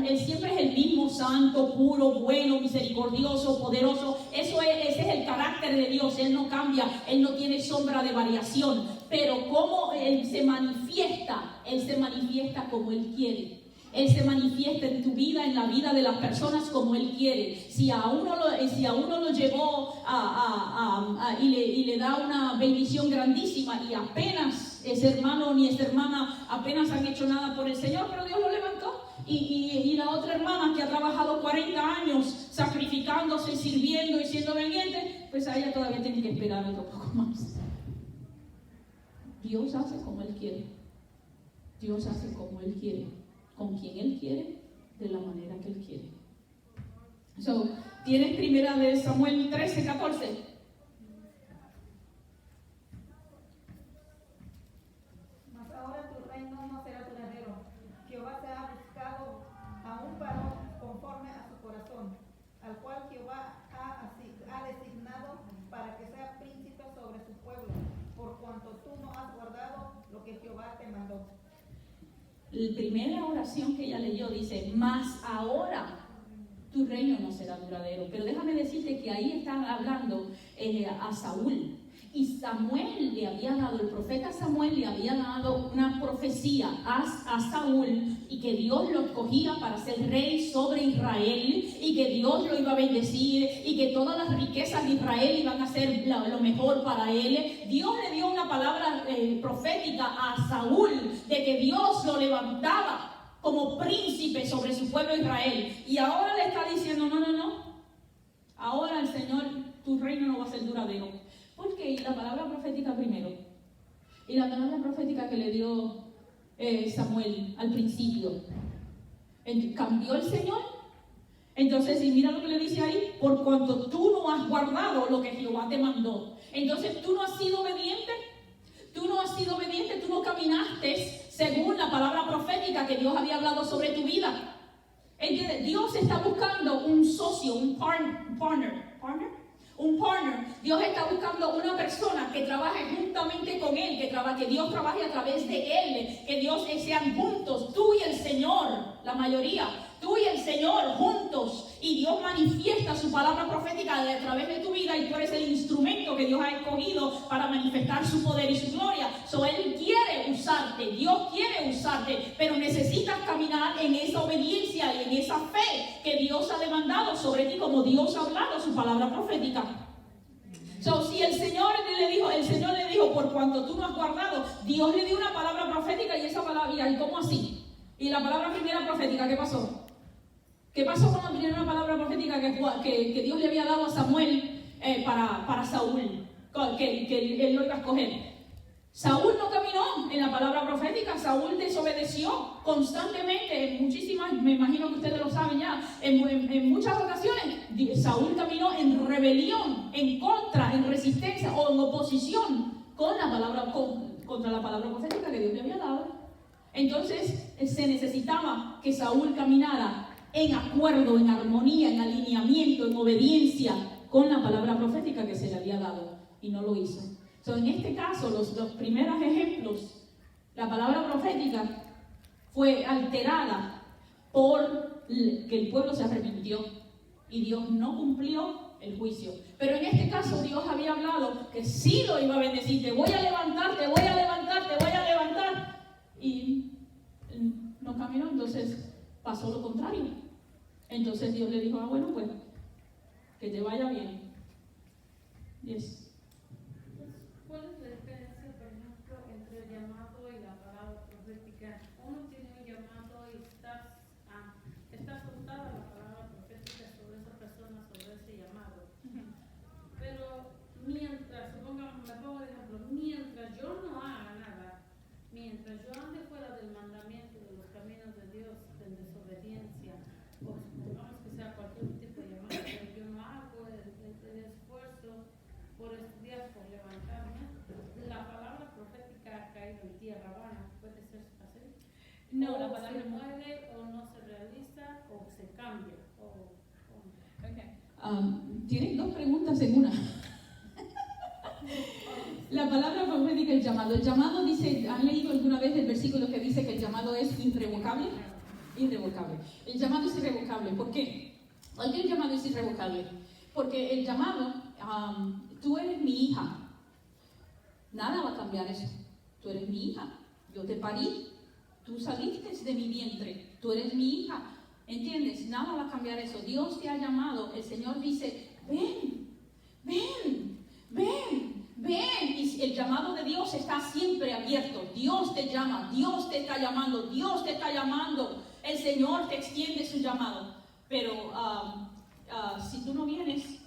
Él siempre es el mismo, santo, puro, bueno, misericordioso, poderoso. Ese es el carácter de Dios. Él no cambia, Él no tiene sombra de variación. Pero como Él se manifiesta como Él quiere. Él se manifiesta en tu vida, en la vida de las personas como Él quiere. Si a uno lo llevó y le da una bendición grandísima y apenas ese hermano ni esa hermana apenas han hecho nada por el Señor, pero Dios lo levantó. Y la otra hermana que ha trabajado 40 años sacrificándose, sirviendo y siendo obediente, pues a ella todavía tiene que esperar otro poco más. Dios hace como Él quiere. Dios hace como Él quiere, con quien Él quiere, de la manera que Él quiere. ¿Tienes primera de Samuel 13, 14? Mas ahora tu reino no será duradero. Jehová te ha buscado a un varón conforme a su corazón, al cual Jehová ha designado para que sea príncipe sobre su pueblo, por cuanto tú no has guardado lo que Jehová te mandó. La primera oración que ella leyó dice, mas ahora tu reino no será duradero. Pero déjame decirte que ahí están hablando a Saúl. Y Samuel le había dado, el profeta Samuel le había dado una profecía a Saúl, y que Dios lo escogía para ser rey sobre Israel, y que Dios lo iba a bendecir, y que todas las riquezas de Israel iban a ser lo mejor para él. Dios le dio una palabra profética a Saúl de que Dios lo levantaba como príncipe sobre su pueblo Israel. Y ahora le está diciendo, no. Ahora el Señor, tu reino no va a ser duradero. Porque y la palabra profética primero, y la palabra profética que le dio Samuel al principio, cambió el Señor. Entonces, y mira lo que le dice ahí, por cuanto tú no has guardado lo que Jehová te mandó. Entonces, tú no has sido obediente, tú no caminaste según la palabra profética que Dios había hablado sobre tu vida. ¿Entiendes? Dios está buscando un socio, un partner. Dios está buscando una persona que trabaje juntamente con Él, que Dios trabaje a través de Él, que Dios sean juntos, tú y el Señor, la mayoría, tú y el Señor juntos, y Dios manifiesta su palabra profética a través de tu vida, y tú eres el instrumento que Dios ha escogido para manifestar su poder y su gloria. Él quiere usarte, Dios quiere usarte, pero necesitas caminar en esa obediencia y en esa fe que Dios ha demandado sobre ti, como Dios ha hablado su palabra profética. Si el Señor le dijo, por cuanto tú no has guardado, Dios le dio una palabra profética, y esa palabra, ¿y cómo así? Y la palabra primera profética, ¿qué pasó? ¿Qué pasó con la primera palabra profética que Dios le había dado a Samuel para Saúl? Que él lo iba a escoger. Saúl no caminó en la palabra profética, Saúl desobedeció constantemente, muchísimas, me imagino que ustedes lo saben ya, en muchas ocasiones, Saúl caminó en rebelión, en contra, en resistencia o en oposición contra la palabra profética que Dios le había dado. Entonces, se necesitaba que Saúl caminara en acuerdo, en armonía, en alineamiento, en obediencia con la palabra profética que se le había dado, y no lo hizo. En este caso, los primeros ejemplos, la palabra profética fue alterada por que el pueblo se arrepintió y Dios no cumplió el juicio. Pero en este caso Dios había hablado que sí lo iba a bendecir, te voy a levantar, te voy a levantar, te voy a levantar. Y no caminó, entonces pasó lo contrario. Entonces Dios le dijo, bueno, pues, que te vaya bien. Yes. ¿Cuál es la diferencia, por ejemplo, entre el llamado y la palabra profética? Uno tiene un llamado y está asustada la palabra profética sobre esa persona, sobre ese llamado. Pero mientras, me pongo de ejemplo, mientras yo no haga nada, mientras yo ande fuera del mandamiento, de los caminos de Dios, de desobediencia, o supongamos que sea cualquier tipo de llamado, pero yo no hago el esfuerzo por estudiar, por levantarme, la palabra profética ha caído en tierra vana. ¿Puede ser así? No, o la palabra se muere, o no se realiza, o se cambia. Tienes dos preguntas en una. La palabra profética, el llamado dice, ¿han leído alguna vez el versículo que dice que el llamado es irrevocable? Irrevocable. El llamado es irrevocable. ¿Por qué? ¿Por qué el llamado es irrevocable? Porque el llamado, tú eres mi hija. Nada va a cambiar eso. Tú eres mi hija. Yo te parí. Tú saliste de mi vientre. tú eres mi hija, ¿entiendes? Nada va a cambiar eso. Dios te ha llamado, el Señor dice, ven, ven, ven, ven. Y el llamado de Dios está siempre abierto. Dios te llama, Dios te está llamando, Dios te está llamando. El Señor te extiende su llamado. Pero si tú no vienes,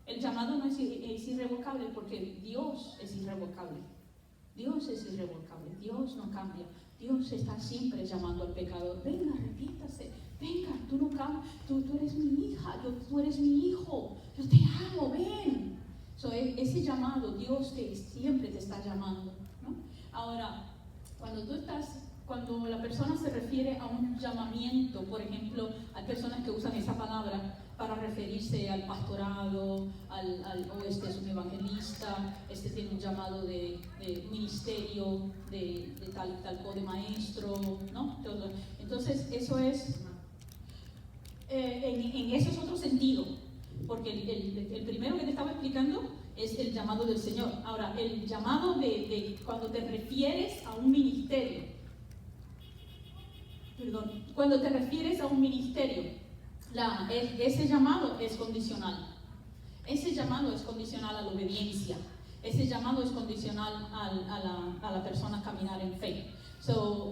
el llamado no es irrevocable, porque Dios es irrevocable. Dios es irrevocable, Dios no cambia. Dios está siempre llamando al pecador. Venga, arrepiéntase. Venga, tú no cambias. Tú eres mi hija, tú eres mi hijo. Yo te amo, ven. Ese llamado, Dios siempre te está llamando, ¿no? Ahora, cuando la persona se refiere a un llamamiento, por ejemplo, hay personas que usan esa palabra para referirse al pastorado, o este es un evangelista, este tiene un llamado de ministerio, de tal de maestro, ¿no? Entonces, eso es, en eso es otro sentido, porque el primero que te estaba explicando es el llamado del Señor. Ahora, el llamado de cuando te refieres a un ministerio, cuando te refieres a un ministerio, ese llamado es condicional. Ese llamado es condicional a la obediencia. Ese llamado es condicional a la persona caminar en fe.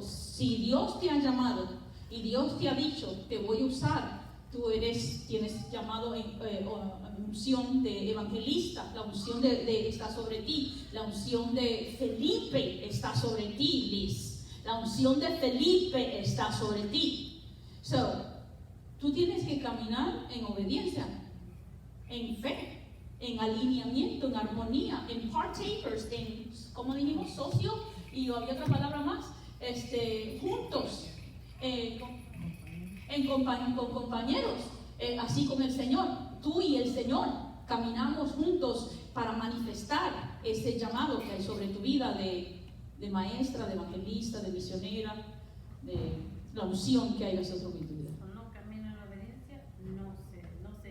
Si Dios te ha llamado y Dios te ha dicho, te voy a usar, tienes llamado unción de evangelista, la unción está sobre ti, la unción de Felipe está sobre ti, Liz, la unción de Felipe está sobre ti. Tú tienes que caminar en obediencia, en fe, en alineamiento, en armonía, en partakers, en, como dijimos, socio, y había otra palabra más, juntos, con compañeros, así con el Señor. Tú y el Señor caminamos juntos para manifestar ese llamado que hay sobre tu vida de maestra, de evangelista, de misionera, de la unción que hay sobre tu vida. No camina en la obediencia, no se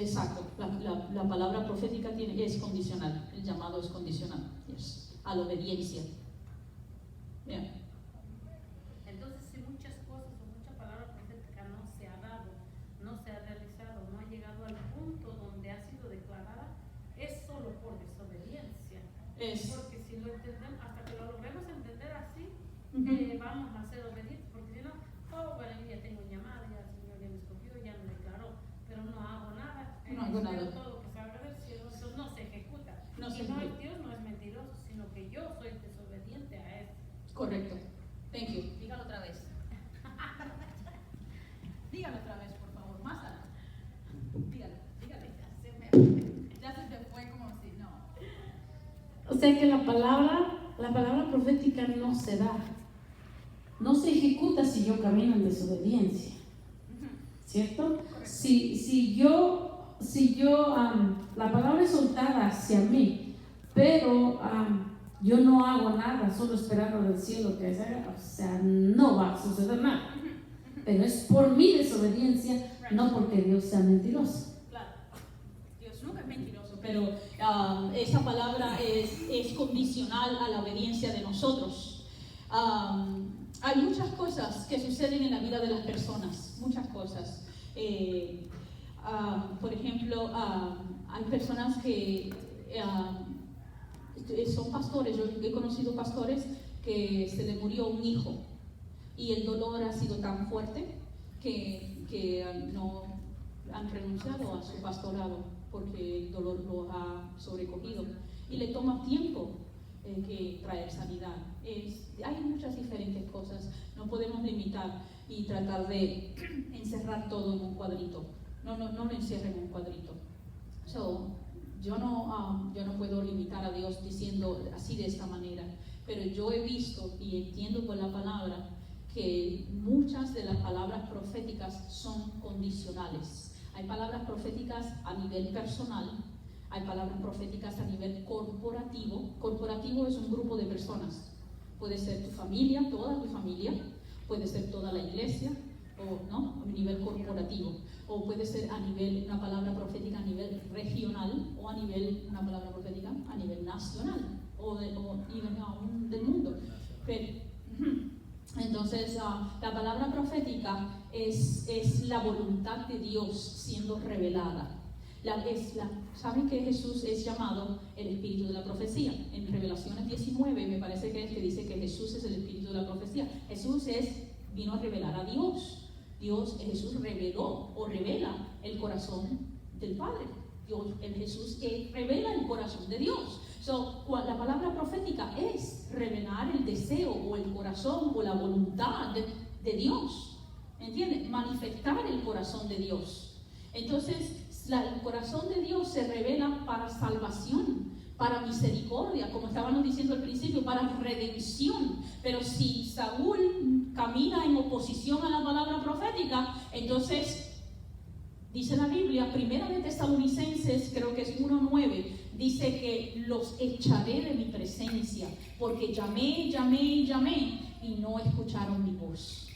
exacto, la palabra profética es condicional, el llamado es condicional, yes, a la obediencia. Yeah. Entonces, si muchas cosas o mucha palabra profética no se ha dado, no se ha realizado, no ha llegado al punto donde ha sido declarada, es solo por desobediencia. Porque si lo entendemos, hasta que lo logremos entender así, vamos a ser obedientes, porque si no, bueno, ya tengo un llamado, ya el Señor ya me escogió, ya me declaró, pero no hago nada. No hago nada. Todo lo que salga del cielo, entonces no se ejecuta. Dios no es mentiroso, sino que yo soy desobediente a Él. Correcto. Thank you. Dígalo otra vez. Dígalo otra vez, por favor. Más alto. Dígalo. Ya se me fue como si no. O sea que la palabra profética no se da, no se ejecuta si yo camino en desobediencia, ¿cierto? Si yo la palabra es soltada hacia mí, pero yo no hago nada, solo esperando del cielo que se haga, o sea, no va a suceder nada. Pero es por mi desobediencia, no porque Dios sea mentiroso. Claro, Dios nunca es mentiroso, pero esa palabra es condicional a la obediencia de nosotros. Hay muchas cosas que suceden en la vida de las personas, muchas cosas. Por ejemplo, hay personas que son pastores. Yo he conocido pastores que se le murió un hijo y el dolor ha sido tan fuerte que no han renunciado a su pastorado porque el dolor lo ha sobrecogido y le toma tiempo que traer sanidad. Hay muchas diferentes cosas, no podemos limitar y tratar de encerrar todo en un cuadrito. No lo encierren en un cuadrito. Yo no puedo limitar a Dios diciendo así de esta manera, pero yo he visto y entiendo por la palabra que muchas de las palabras proféticas son condicionales. Hay palabras proféticas a nivel personal, hay palabras proféticas a nivel corporativo. Corporativo es un grupo de personas. Puede ser tu familia, toda tu familia, puede ser toda la iglesia, o no, a nivel corporativo. O puede ser una palabra profética a nivel regional, o una palabra profética a nivel nacional, o nivel aún del mundo. Pero Entonces, la palabra profética es la voluntad de Dios siendo revelada. ¿Saben que Jesús es llamado el espíritu de la profecía? En Revelaciones 19 me parece que es que dice que Jesús es el espíritu de la profecía. Jesús vino a revelar a Dios. Jesús reveló o revela el corazón del Padre. Jesús revela el corazón de Dios. La palabra profética es revelar el deseo o el corazón o la voluntad de Dios. ¿Entiendes? Manifestar el corazón de Dios. Entonces, el corazón de Dios se revela para salvación, para misericordia, como estábamos diciendo al principio, para redención. Pero si Saúl camina en oposición a la palabra profética, entonces dice la Biblia, primera de Tesalonicenses, creo que es 1:9, dice que los echaré de mi presencia, porque llamé y no escucharon mi voz.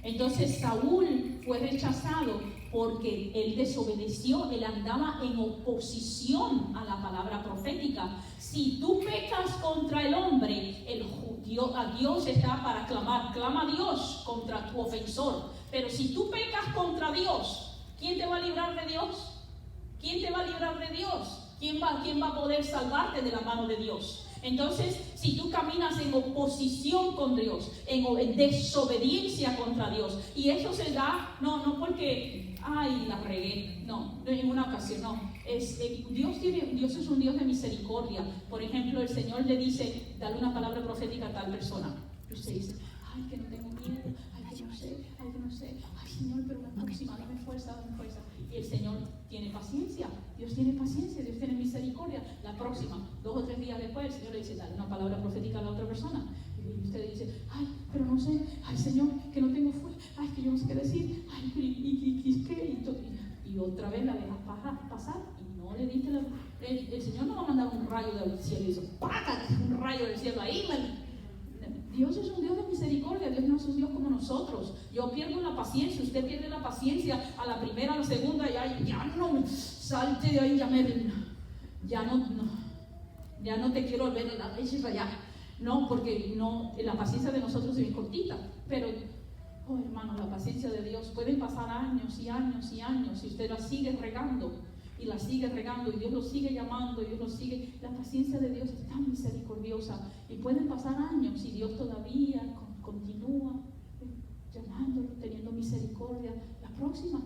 Entonces Saúl fue rechazado porque él desobedeció, él andaba en oposición a la palabra profética. Si tú pecas contra el hombre, a Dios está para clamar, clama a Dios contra tu ofensor. Pero si tú pecas contra Dios, ¿quién te va a librar de Dios? ¿Quién te va a librar de Dios? ¿Quién va a poder salvarte de la mano de Dios? Entonces, si tú caminas en oposición con Dios, en desobediencia contra Dios, y eso se da, no porque, la regué, no, en una ocasión, no. Dios es un Dios de misericordia. Por ejemplo, el Señor le dice, dale una palabra profética a tal persona. Y usted dice, que no tengo miedo, que no sé, Señor, pero la próxima, dame fuerza. Y el Señor tiene paciencia, Dios tiene misericordia. La próxima, 2 o 3 días después, el Señor le dice, dale una palabra profética a la otra persona. Y usted dice, pero no sé, Señor, que no tengo fuerza, que yo no sé qué decir, y otra vez la dejas pasar y no le diste el Señor no va a mandar un rayo del cielo y dice, un rayo del cielo ahí. Dios es un Dios de misericordia, Dios no es un Dios como nosotros. Yo pierdo la paciencia, usted pierde la paciencia a la primera, a la segunda, ya no salte de ahí, ya no te quiero ver la leche para allá. No, porque la paciencia de nosotros es bien cortita, pero hermano, la paciencia de Dios pueden pasar años y años y años y usted la sigue regando y Dios lo sigue llamando, la paciencia de Dios es tan misericordiosa y pueden pasar años y Dios todavía continúa llamándolo, teniendo misericordia. La próxima,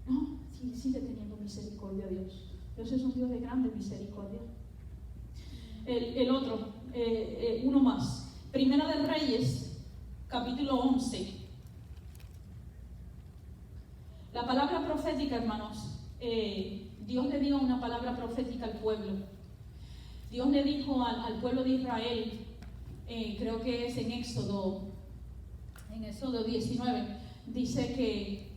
no, sigue teniendo misericordia Dios. Dios es un Dios de grande misericordia. El otro, uno más, Primera de Reyes, capítulo 11. La palabra profética, hermanos, Dios le dio una palabra profética al pueblo. Dios le dijo al pueblo de Israel, creo que es en Éxodo 19, dice que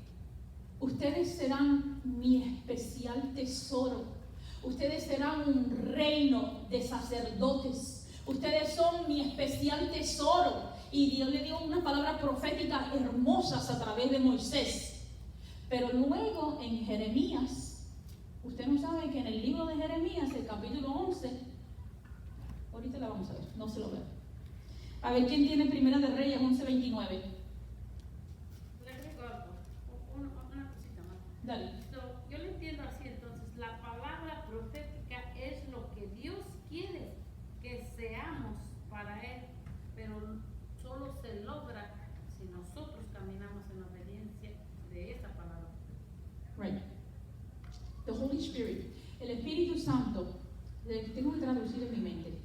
ustedes serán mi especial tesoro, ustedes serán un reino de sacerdotes, ustedes son mi especial tesoro. Y Dios le dio unas palabras proféticas hermosas a través de Moisés. Pero luego en Jeremías, usted no sabe que en el libro de Jeremías, el capítulo 11, ahorita la vamos a ver, no se lo veo. A ver, ¿quién tiene Primera de Reyes 11:29? Le digo algo, una cosita más. Dale. Yo lo entiendo así, entonces, la palabra profética es lo que Dios quiere que seamos para Él, pero solo se logra si nosotros caminamos en obediencia de esa palabra. Right. The Holy Spirit. El Espíritu Santo, tengo que traducir en mi mente.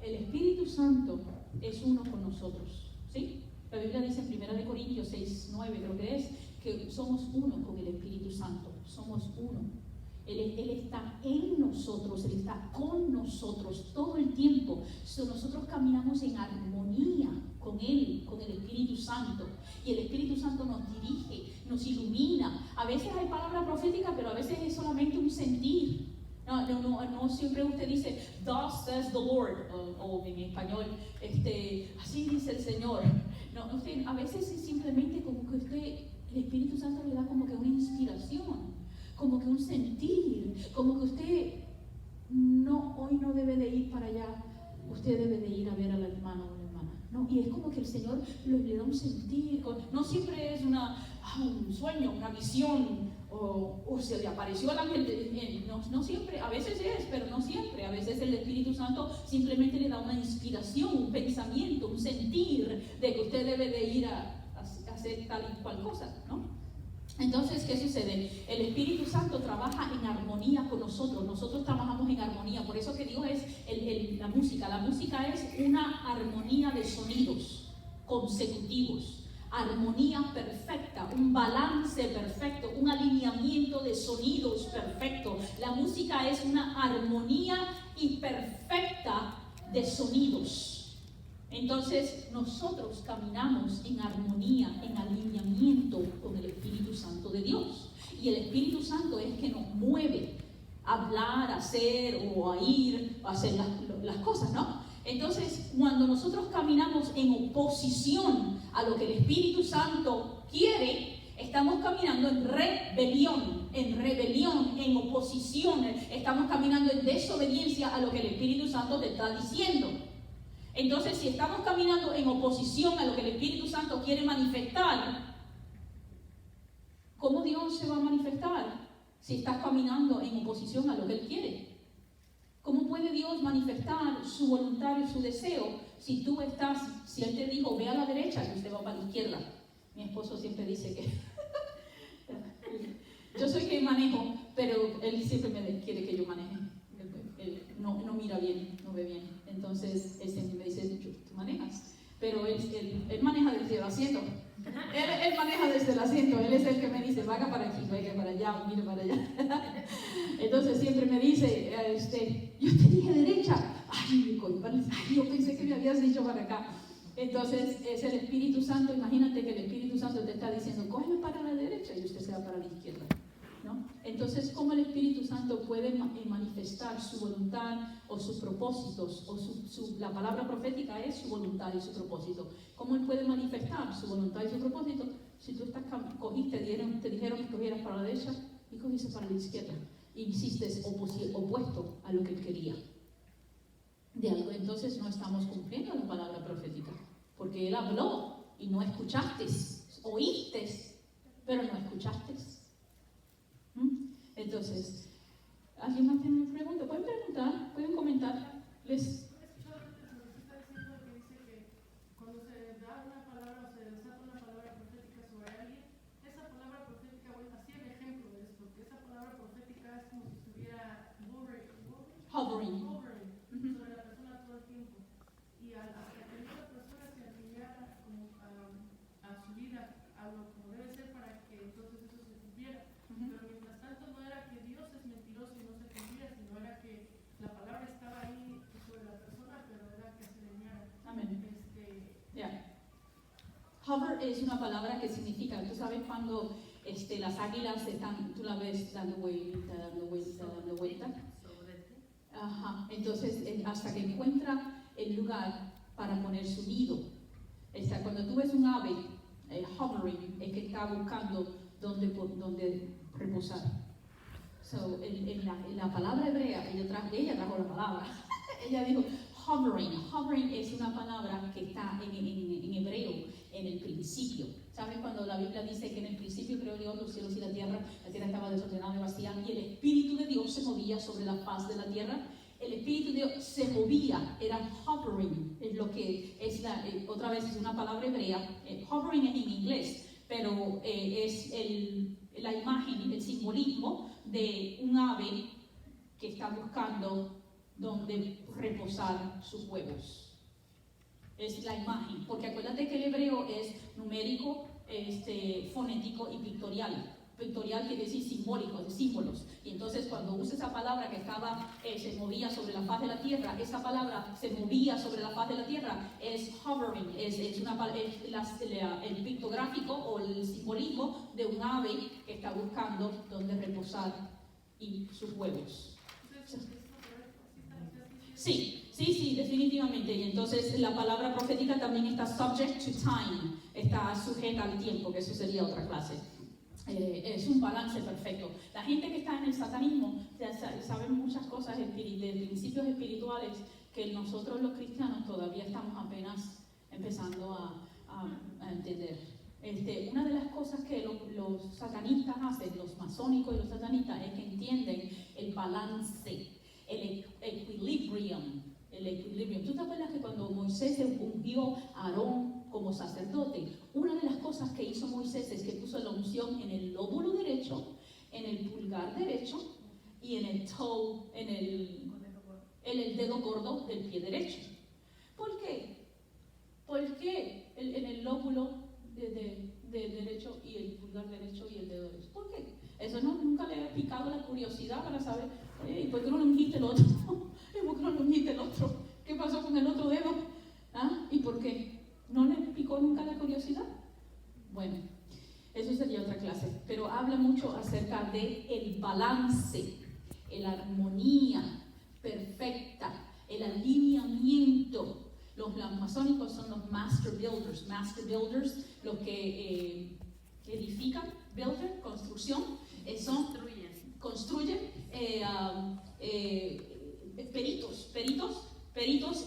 El Espíritu Santo es uno con nosotros. ¿Sí? La Biblia dice en 1 Corintios 6:9, creo que es, que somos uno con el Espíritu Santo. Somos uno. Él está en nosotros, Él está con nosotros todo el tiempo. Nosotros caminamos en armonía con Él, con el Espíritu Santo. Y el Espíritu Santo nos dirige, nos ilumina. A veces hay palabra profética, pero a veces es solamente un sentir. No siempre usted dice, thus says the Lord, o en español, así dice el Señor. No, usted, a veces es simplemente como que el Espíritu Santo le da como que una inspiración, como que un sentir, como que usted hoy no debe de ir para allá, usted debe de ir a ver al hermano o la hermana. ¿no? Y es como que el Señor le da un sentir, no siempre es un sueño, una visión, o se le apareció al ángel, no siempre, a veces es, pero no siempre. A veces el Espíritu Santo simplemente le da una inspiración, un pensamiento, un sentir de que usted debe de ir a hacer tal y cual cosa, ¿no? Entonces, ¿qué sucede? El Espíritu Santo trabaja en armonía con nosotros. Nosotros trabajamos en armonía. Por eso que Dios es la música. La música es una armonía de sonidos consecutivos. Armonía perfecta, un balance perfecto, un alineamiento de sonidos perfecto. La música es una armonía y perfecta de sonidos. Entonces nosotros caminamos en armonía, en alineamiento con el Espíritu Santo de Dios. Y el Espíritu Santo es que nos mueve a hablar, a hacer o a ir, a hacer las cosas, ¿no? Entonces, cuando nosotros caminamos en oposición a lo que el Espíritu Santo quiere, estamos caminando en rebelión, en oposición. Estamos caminando en desobediencia a lo que el Espíritu Santo te está diciendo. Entonces, si estamos caminando en oposición a lo que el Espíritu Santo quiere manifestar, ¿cómo Dios se va a manifestar si estás caminando en oposición a lo que Él quiere? ¿Cómo puede Dios manifestar su voluntad y su deseo si Él te dijo, ve a la derecha y usted va para la izquierda? Mi esposo siempre dice que yo soy quien manejo, pero él siempre quiere que yo maneje. Él no mira bien, no ve bien. Entonces, él siempre me dice, tú manejas. Pero él maneja desde el asiento. Él maneja desde el asiento. Él es el que me dice, vaya para aquí, vaya para allá, mire para allá. Entonces, siempre me dice, yo te dije derecha. Ay, yo pensé que me habías dicho para acá. Entonces, es el Espíritu Santo. Imagínate que el Espíritu Santo te está diciendo, cógeme para la derecha y usted se va para la izquierda, ¿no? Entonces, ¿cómo el Espíritu Santo puede manifestar su voluntad o sus propósitos? La palabra profética es su voluntad y su propósito. ¿Cómo Él puede manifestar su voluntad y su propósito? Si tú te dijeron que cogieras para la derecha y cogiste para la izquierda y hiciste opuesto a lo que Él quería. De algo, entonces no estamos cumpliendo la palabra profética, porque Él habló y no escuchaste, oíste, pero no escuchaste. Entonces, ¿alguien más tiene una pregunta? Pueden preguntar, pueden comentar. Les... Cuando se da una palabra o se desata una palabra profética sobre alguien, esa palabra profética, bueno, así el ejemplo de esto, que esa palabra profética es como si estuviera hovering sobre la persona todo el tiempo. Y hasta que esa persona se alineara como a su vida, a lo como debe ser para que entonces eso se cumpliera. Pero mientras tanto no era que Dios es mentiroso y no se cumplía, sino era que la palabra estaba ahí sobre la persona, pero era que se alineara. Amén. Hover es una palabra que significa, tú sabes cuando las águilas están, tú la ves dando vuelta. Ajá. Entonces, hasta que encuentra el lugar para poner su nido. Cuando tú ves un ave hovering, es que está buscando donde reposar. So, en la palabra hebrea, ella trajo la palabra. Ella dijo hovering. Hovering es una palabra que está en hebreo, en el principio. ¿Sabes cuando la Biblia dice que en el principio creó Dios los cielos y la tierra estaba desordenada y vacía, y el Espíritu de Dios se movía sobre la faz de la tierra? El Espíritu de Dios se movía, era hovering, es lo que es otra vez es una palabra hebrea. Hovering es en inglés, pero es la imagen, el simbolismo de un ave que está buscando donde reposar sus huevos. Es la imagen, porque acuérdate que el hebreo es numérico, fonético y pictorial. Pictorial quiere decir simbólico, de símbolos. Y entonces cuando usa esa palabra que se movía sobre la faz de la tierra, esa palabra se movía sobre la faz de la tierra, es hovering, es el pictográfico o el simbolismo de un ave que está buscando donde reposar y sus huevos. Sí, definitivamente. Y entonces la palabra profética también está subject to time, está sujeta al tiempo, que eso sería otra clase. Es un balance perfecto. La gente que está en el satanismo sabe muchas cosas de principios espirituales que nosotros los cristianos todavía estamos apenas empezando a entender. Una de las cosas que los satanistas hacen, los masónicos y los satanistas, es que entienden el balance, el equilibrium. ¿Tú te acuerdas que cuando Moisés ungió a Aarón como sacerdote, una de las cosas que hizo Moisés es que puso la unción en el lóbulo derecho, en el pulgar derecho y en el toe, en el dedo gordo del pie derecho? ¿Por qué? ¿Por qué en el lóbulo de derecho y el pulgar derecho y el dedo derecho? ¿Por qué? Eso nunca le ha picado la curiosidad para saber, ¿y por qué no lo ungiste el otro? ¿Y por qué no lo ungiste el otro? ¿Qué pasó con el otro dedo? ¿Ah? ¿Y por qué? ¿No le picó nunca la curiosidad? Bueno, eso sería otra clase, pero habla mucho acerca de el balance, la armonía perfecta, el alineamiento. Los masónicos son los master builders, los que edifican, builder, construcción, construyen, peritos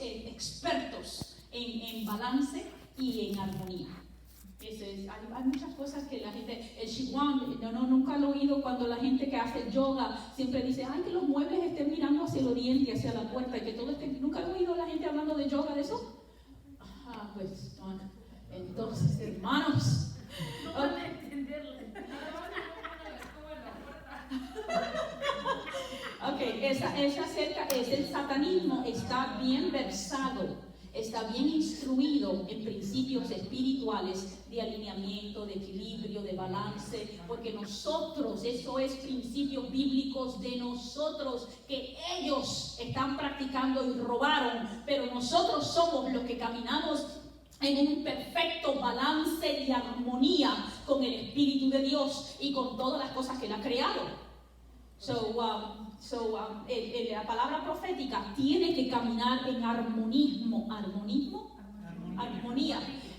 expertos en balance y en armonía. Hay muchas cosas que la gente, el Qigong, nunca lo he oído cuando la gente que hace yoga siempre dice, ay, que los muebles estén mirando hacia el oriente, hacia la puerta, y que todo esté, nunca he oído a la gente hablando de yoga, de eso. Pues, entonces, hermanos, No van a entenderlo. ok, es el satanismo está bien versado, está bien instruido en principios espirituales de alineamiento, de equilibrio, de balance, porque nosotros, eso es principios bíblicos de nosotros, que ellos están practicando y robaron, pero nosotros somos los que caminamos en un perfecto balance y armonía con el Espíritu de Dios y con todas las cosas que Él ha creado. La palabra profética tiene que caminar en armonía,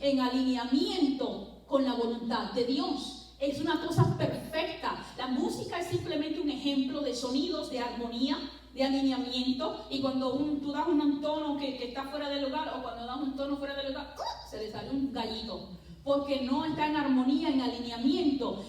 en alineamiento con la voluntad de Dios. Es una cosa perfecta. La música es simplemente un ejemplo de sonidos, de armonía, de alineamiento, y cuando tú das un tono que está fuera del lugar, o cuando das un tono fuera del lugar, se le sale un gallito, porque no está en armonía, en alineamiento.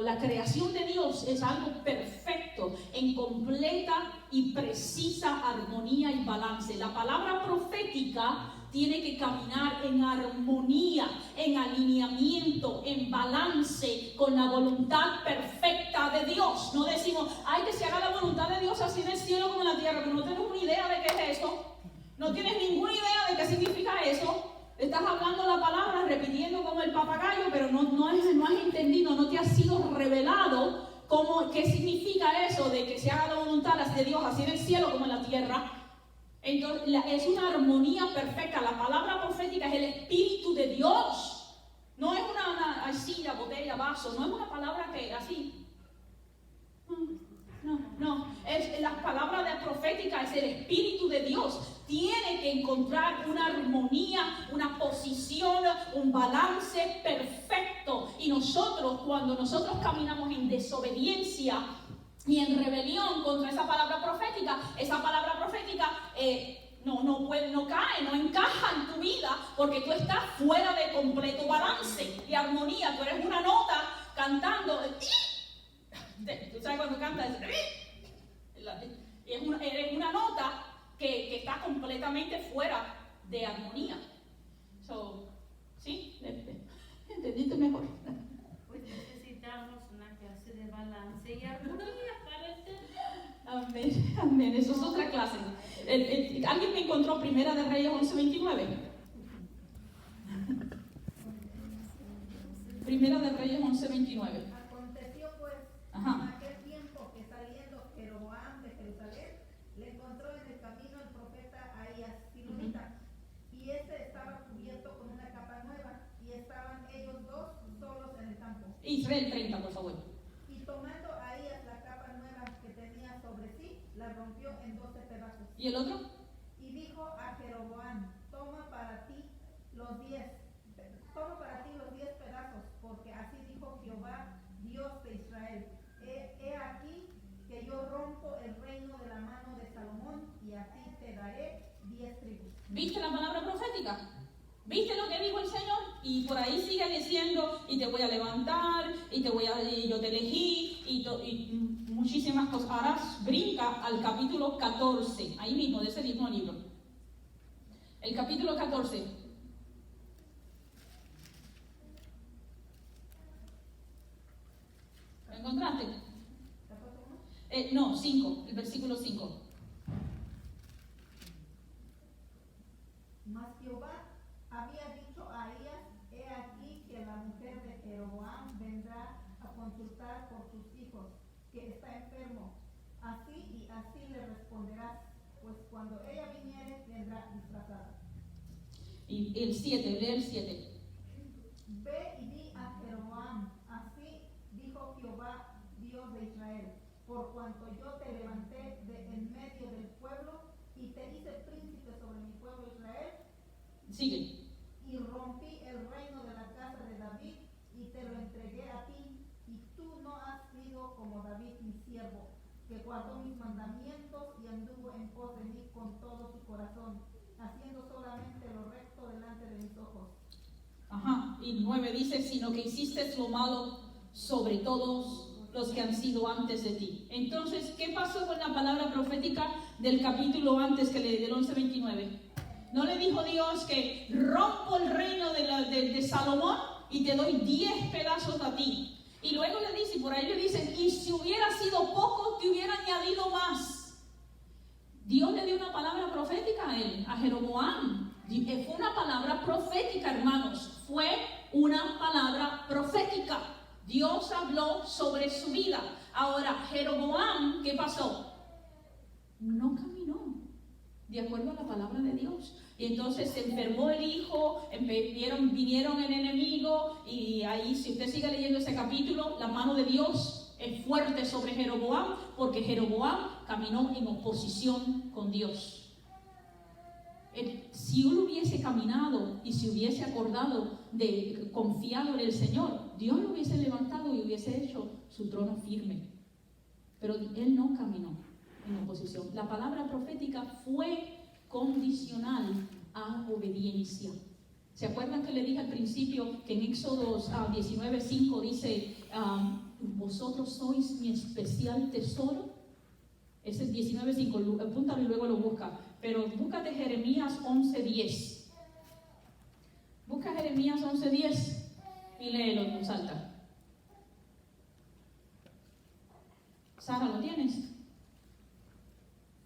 La creación de Dios es algo perfecto, en completa y precisa armonía y balance. La palabra profética tiene que caminar en armonía, en alineamiento, en balance con la voluntad perfecta de Dios. No decimos, ay, que se haga la voluntad de Dios así en el cielo como en la tierra, pero no tenemos ni idea de qué es eso. No tienes ninguna idea de qué significa eso. Estás hablando la palabra, repitiendo como el papagayo, pero no has entendido, no te ha sido revelado qué significa eso de que se haga la voluntad de Dios así en el cielo como en la tierra. Entonces, es una armonía perfecta. La palabra profética es el Espíritu de Dios. No es una arcilla, botella, vaso. No es una palabra que así. No. La palabra de profética es el Espíritu de Dios. Tiene que encontrar una armonía, una posición, un balance perfecto. Y cuando nosotros caminamos en desobediencia y en rebelión contra esa palabra profética no cae, no encaja en tu vida, porque tú estás fuera de completo balance y armonía. Tú eres una nota cantando, tú sabes cuando cantas, eres una nota que está completamente fuera de armonía. ¿Sí? ¿Entendiste mejor? Pues necesitamos una clase de balance y armonía para este. Amén. Eso es otra clase. ¿Alguien me encontró Primera de Reyes 11:29? Primera de Reyes 11:29. Aconteció pues, Ajá. en aquel tiempo que saliendo Jeroboam de Jerusalén, le encontró en el camino el profeta Ahías Silonita, y este estaba cubierto con una capa nueva, y estaban ellos dos solos en el campo. Israel 30, por favor. Y tomando Ahías la capa nueva que tenía sobre sí, la rompió en 12 pedazos. ¿Y el otro? Y dijo a Jeroboam, toma para ti los 10 pedazos, porque así dijo Jehová, Dios de Israel. He aquí que yo rompo el reino de la mano de Salomón, y a ti te daré 10 tribus. ¿Viste la palabra profética? ¿Viste lo que dijo el Señor? Y por ahí sigue diciendo, y te voy a levantar, y yo te elegí, y muchísimas cosas. Ahora brinca al capítulo 14, ahí mismo, de ese mismo libro. El capítulo 14. ¿Lo encontraste? No, 5, el versículo 5. Mas Jehová había dicho a Ahías: he aquí que la mujer de Jeroboam vendrá a consultar por sus hijos, que está enfermo. Así y así le responderás, pues cuando ella viniere, vendrá disfrazada. Y el 7, lee el 7. Ve y di a Jeroboam: así dijo Jehová, Dios de Israel, por cuanto yo te levanté de en medio del pueblo y te hice príncipe sobre mi pueblo Israel, Sigue. y rompí el reino de la casa de David y te lo entregué a ti, y tú no has sido como David mi siervo, que guardó mis mandamientos y anduvo en pos de mí con todo su corazón, haciendo solamente lo recto delante de mis ojos. Ajá, y 9 dice, sino que hiciste lo malo sobre todos los que han sido antes de ti. Entonces, ¿qué pasó con la palabra profética del capítulo antes que del 11:29? ¿No le dijo Dios que rompo el reino de Salomón y te doy 10 pedazos a ti? Y luego le dice, por ahí le dicen, y si hubiera sido poco, te hubiera añadido más. Dios le dio una palabra profética a él, a Jeroboam. Fue una palabra profética, hermanos. Fue una palabra profética. Dios habló sobre su vida. Ahora, Jeroboam, ¿qué pasó? No caminó de acuerdo a la palabra de Dios. Y entonces se enfermó el hijo, vinieron el enemigo, y ahí, si usted sigue leyendo ese capítulo, la mano de Dios es fuerte sobre Jeroboam, porque Jeroboam caminó en oposición con Dios. Si él hubiese caminado y se hubiese acordado de confiado en el Señor, Dios lo hubiese levantado y hubiese hecho su trono firme. Pero él no caminó en oposición. La palabra profética fue condicional a obediencia. ¿Se acuerdan que le dije al principio que en Éxodo 19:5 dice, vosotros sois mi especial tesoro? Ese es 19:5, apúntalo y luego lo busca. Pero búscate Jeremías 11:10. Busca Jeremías 11:10 y léelo en voz alta. Sara, ¿lo tienes?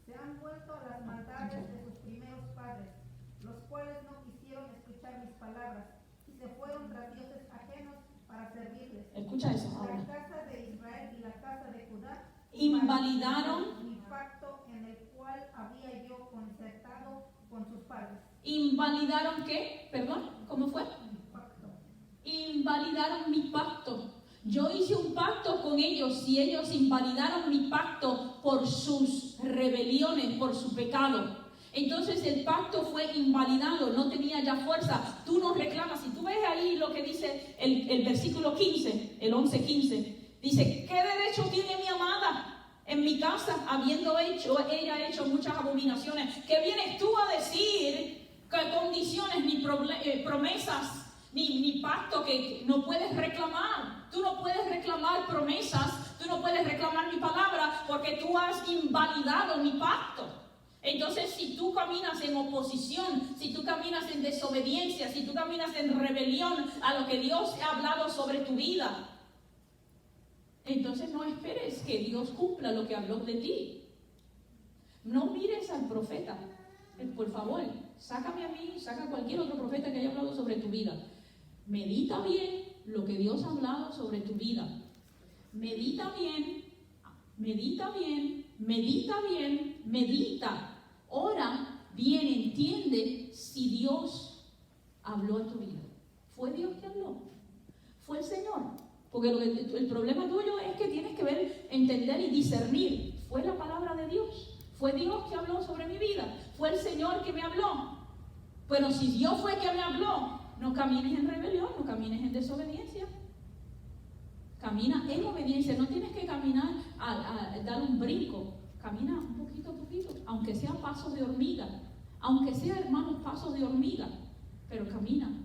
Se han vuelto a las maldades de sus primeros padres, los cuales no quisieron escuchar mis palabras, y se fueron tras dioses ajenos para servirles. Escucha eso ahora. La casa de Israel y la casa de Judá Invalidaron mi pacto en el cual había yo concertado con sus padres. ¿Invalidaron qué? Perdón, ¿cómo fue? Mi pacto. Invalidaron mi pacto. Yo hice un pacto con ellos y ellos invalidaron mi pacto por sus rebeliones, por su pecado. Entonces el pacto fue invalidado, no tenía ya fuerza. Tú no reclamas. Si tú ves ahí lo que dice el versículo 15, el 11:15, dice, ¿qué derecho tiene mi amada en mi casa, habiendo ella hecho muchas abominaciones? ¿Qué vienes tú a decir? ¿Qué condiciones, ni promesas, ni pacto que no puedes reclamar? Tú no puedes reclamar promesas, tú no puedes reclamar mi palabra, porque tú has invalidado mi pacto. Entonces, si tú caminas en oposición, si tú caminas en desobediencia, si tú caminas en rebelión a lo que Dios ha hablado sobre tu vida, entonces no esperes que Dios cumpla lo que habló de ti. No mires al profeta. Por favor, sácame a mí, saca a cualquier otro profeta que haya hablado sobre tu vida. Medita bien lo que Dios ha hablado sobre tu vida. Medita bien, medita bien, medita bien, medita. Ora bien, entiende si Dios habló a tu vida. ¿Fue Dios que habló? ¿Fue el Señor? Porque el problema tuyo es que tienes que ver, entender y discernir. ¿Fue la palabra de Dios? ¿Fue Dios que habló sobre mi vida? ¿Fue el Señor que me habló? Bueno, si Dios fue que me habló, no camines en rebelión, no camines en desobediencia. Camina en obediencia. No tienes que caminar a dar un brinco. Camina un poquito a poquito, aunque sean pasos de hormiga. Aunque sea, hermanos, pasos de hormiga. pero camina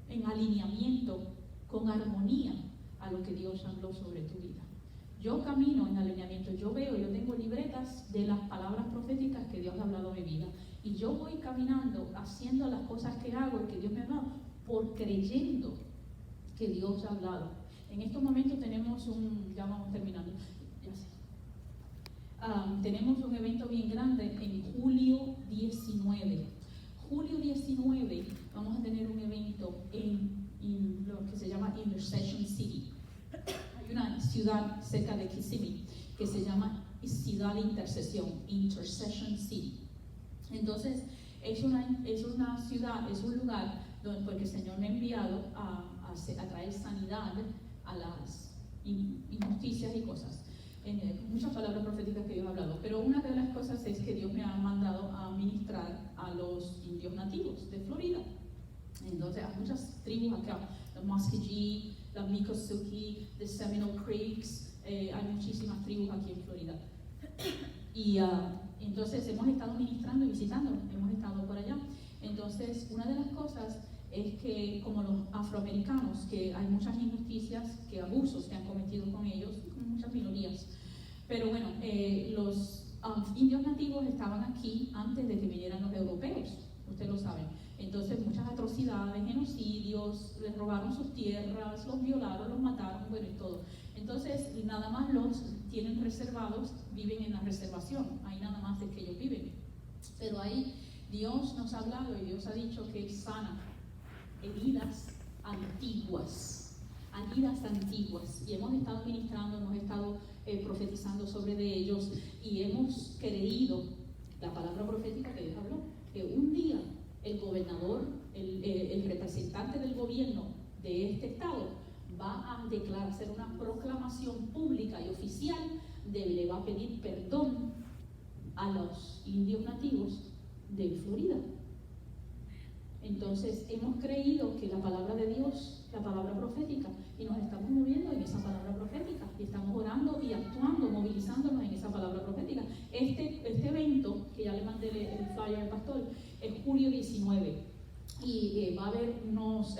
en alineamiento, con armonía a lo que Dios habló sobre tu vida. Yo camino en alineamiento, yo tengo libretas de las palabras proféticas que Dios ha hablado a mi vida, y yo voy caminando, haciendo las cosas que hago y que Dios me ha dado, por creyendo que Dios ha hablado. En estos momentos tenemos ya vamos terminando, tenemos un evento bien grande en julio 19. Julio 19 vamos a tener un evento en lo que se llama Intercession City. Hay una ciudad cerca de Kissimmee que se llama Ciudad de Intercesión, Intercession City. Entonces, es una ciudad, es un lugar porque el Señor me ha enviado a traer sanidad a las injusticias y cosas. Muchas palabras proféticas que Dios ha hablado, pero una de las cosas es que Dios me ha mandado a ministrar a los indios nativos de Florida. Entonces, hay muchas tribus acá, los Muskogee, los Miccosukee, los Seminole Creeks, hay muchísimas tribus aquí en Florida. Y entonces hemos estado ministrando y visitando, hemos estado por allá. Entonces, una de las cosas es que como los afroamericanos, que hay muchas injusticias, que abusos que han cometido con ellos, con muchas minorías. Pero bueno, los indios nativos estaban aquí antes de que vinieran los europeos, ustedes lo saben. Entonces muchas atrocidades, genocidios, les robaron sus tierras, los violaron, los mataron, bueno y todo. Entonces nada más los tienen reservados, viven en la reservación, ahí nada más es que ellos viven. Pero ahí Dios nos ha hablado y Dios ha dicho que Él sana heridas antiguas, y hemos estado ministrando, hemos estado profetizando sobre de ellos, y hemos creído la palabra profética que Dios habló, que un día el gobernador, el representante del gobierno de este estado va a declarar, hacer una proclamación pública y oficial, le va a pedir perdón a los indios nativos de Florida. Entonces hemos creído que la palabra de Dios, la palabra profética, y nos estamos moviendo en esa palabra profética, y estamos orando y actuando, movilizándonos en esa palabra profética. Este evento, que ya le mandé el flyer al pastor, es julio 19, y va a haber unos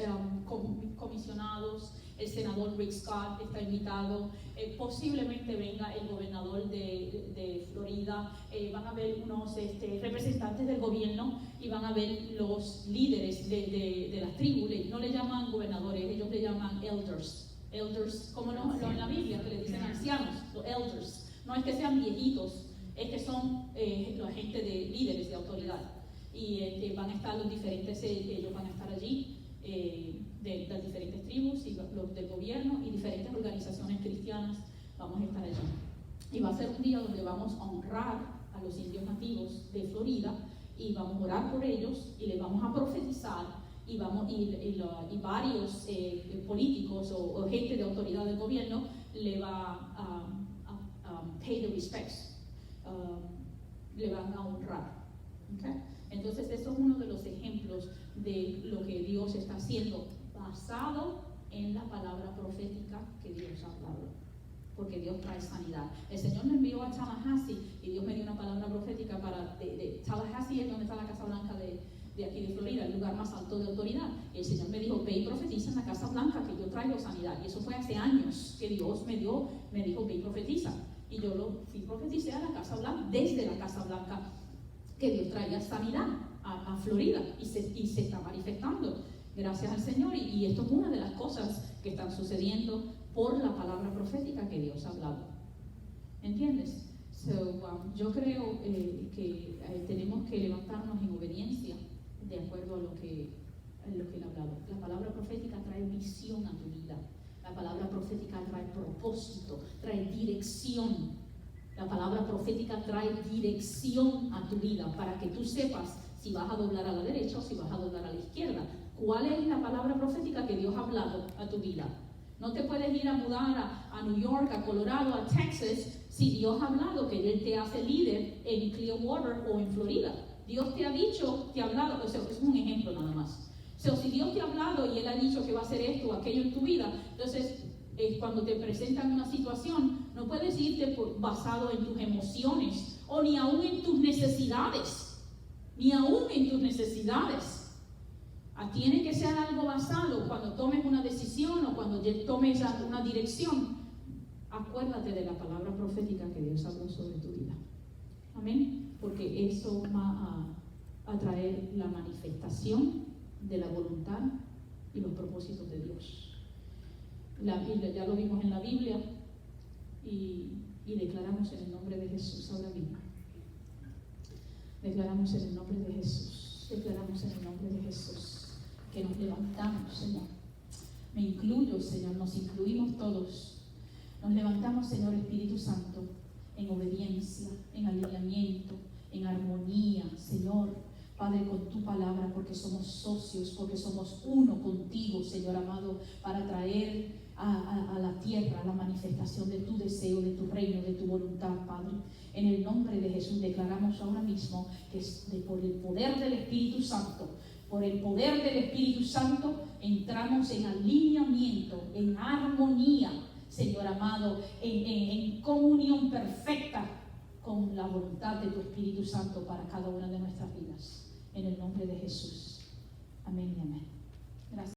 comisionados. El senador Rick Scott está invitado, posiblemente venga el gobernador de Florida, van a haber unos representantes del gobierno, y van a ver los líderes de las tribus. No le llaman gobernadores, ellos le llaman elders, como no en la Biblia, que le dicen ancianos, los elders. No es que sean viejitos, es que son la gente de líderes de autoridad, y van a estar los diferentes, ellos van a estar allí, de las diferentes tribus y los del gobierno y diferentes organizaciones cristianas. Vamos a estar allí, y va a ser un día donde vamos a honrar a los indios nativos de Florida, y vamos a orar por ellos, y les vamos a profetizar, y varios políticos o gente de autoridad del gobierno le va a pay the respects, le van a honrar. ¿Okay? Entonces eso es uno de los ejemplos de lo que Dios está haciendo, basado en la palabra profética que Dios ha hablado, porque Dios trae sanidad. El Señor me envió a Tallahassee, y Dios me dio una palabra profética de Tallahassee es donde está la Casa Blanca de aquí de Florida, el lugar más alto de autoridad. Y el Señor me dijo, ve y profetiza en la Casa Blanca, que yo traigo sanidad. Y eso fue hace años que Dios me dijo, ve y profetiza. Y yo profeticé a la Casa Blanca, desde la Casa Blanca, que Dios traía sanidad a Florida, y se está manifestando, gracias al Señor, y esto es una de las cosas que están sucediendo por la palabra profética que Dios ha hablado. ¿Entiendes? Yo creo que tenemos que levantarnos en obediencia de acuerdo a lo que Él ha hablado. La palabra profética trae visión a tu vida, la palabra profética trae propósito, trae dirección. La palabra profética trae dirección a tu vida, para que tú sepas si vas a doblar a la derecha o si vas a doblar a la izquierda. ¿Cuál es la palabra profética que Dios ha hablado a tu vida? No te puedes ir a mudar a New York, a Colorado, a Texas, si Dios ha hablado que Él te hace líder en Clearwater o en Florida. Dios te ha dicho, te ha hablado, es un ejemplo nada más. Si Dios te ha hablado y Él ha dicho que va a hacer esto o aquello en tu vida, entonces cuando te presentan una situación, no puedes irte basado en tus emociones o ni aún en tus necesidades. ni aún en tus necesidades. Tiene que ser algo basado cuando tomes una decisión o cuando tomes una dirección. Acuérdate de la palabra profética que Dios habló sobre tu vida. Amén. Porque eso va a traer la manifestación de la voluntad y los propósitos de Dios. Ya lo vimos en la Biblia y declaramos en el nombre de Jesús ahora mismo. Declaramos en el nombre de Jesús. Declaramos en el nombre de Jesús que nos levantamos, Señor. Me incluyo, Señor, nos incluimos todos. Nos levantamos, Señor Espíritu Santo, en obediencia, en alineamiento, en armonía, Señor, Padre, con tu palabra, porque somos socios, porque somos uno contigo, Señor amado, para traer a la tierra la manifestación de tu deseo, de tu reino, de tu voluntad, Padre. En el nombre de Jesús declaramos ahora mismo que por el poder del Espíritu Santo, por el poder del Espíritu Santo, entramos en alineamiento, en armonía, Señor amado, en comunión perfecta con la voluntad de tu Espíritu Santo para cada una de nuestras vidas. En el nombre de Jesús. Amén y amén.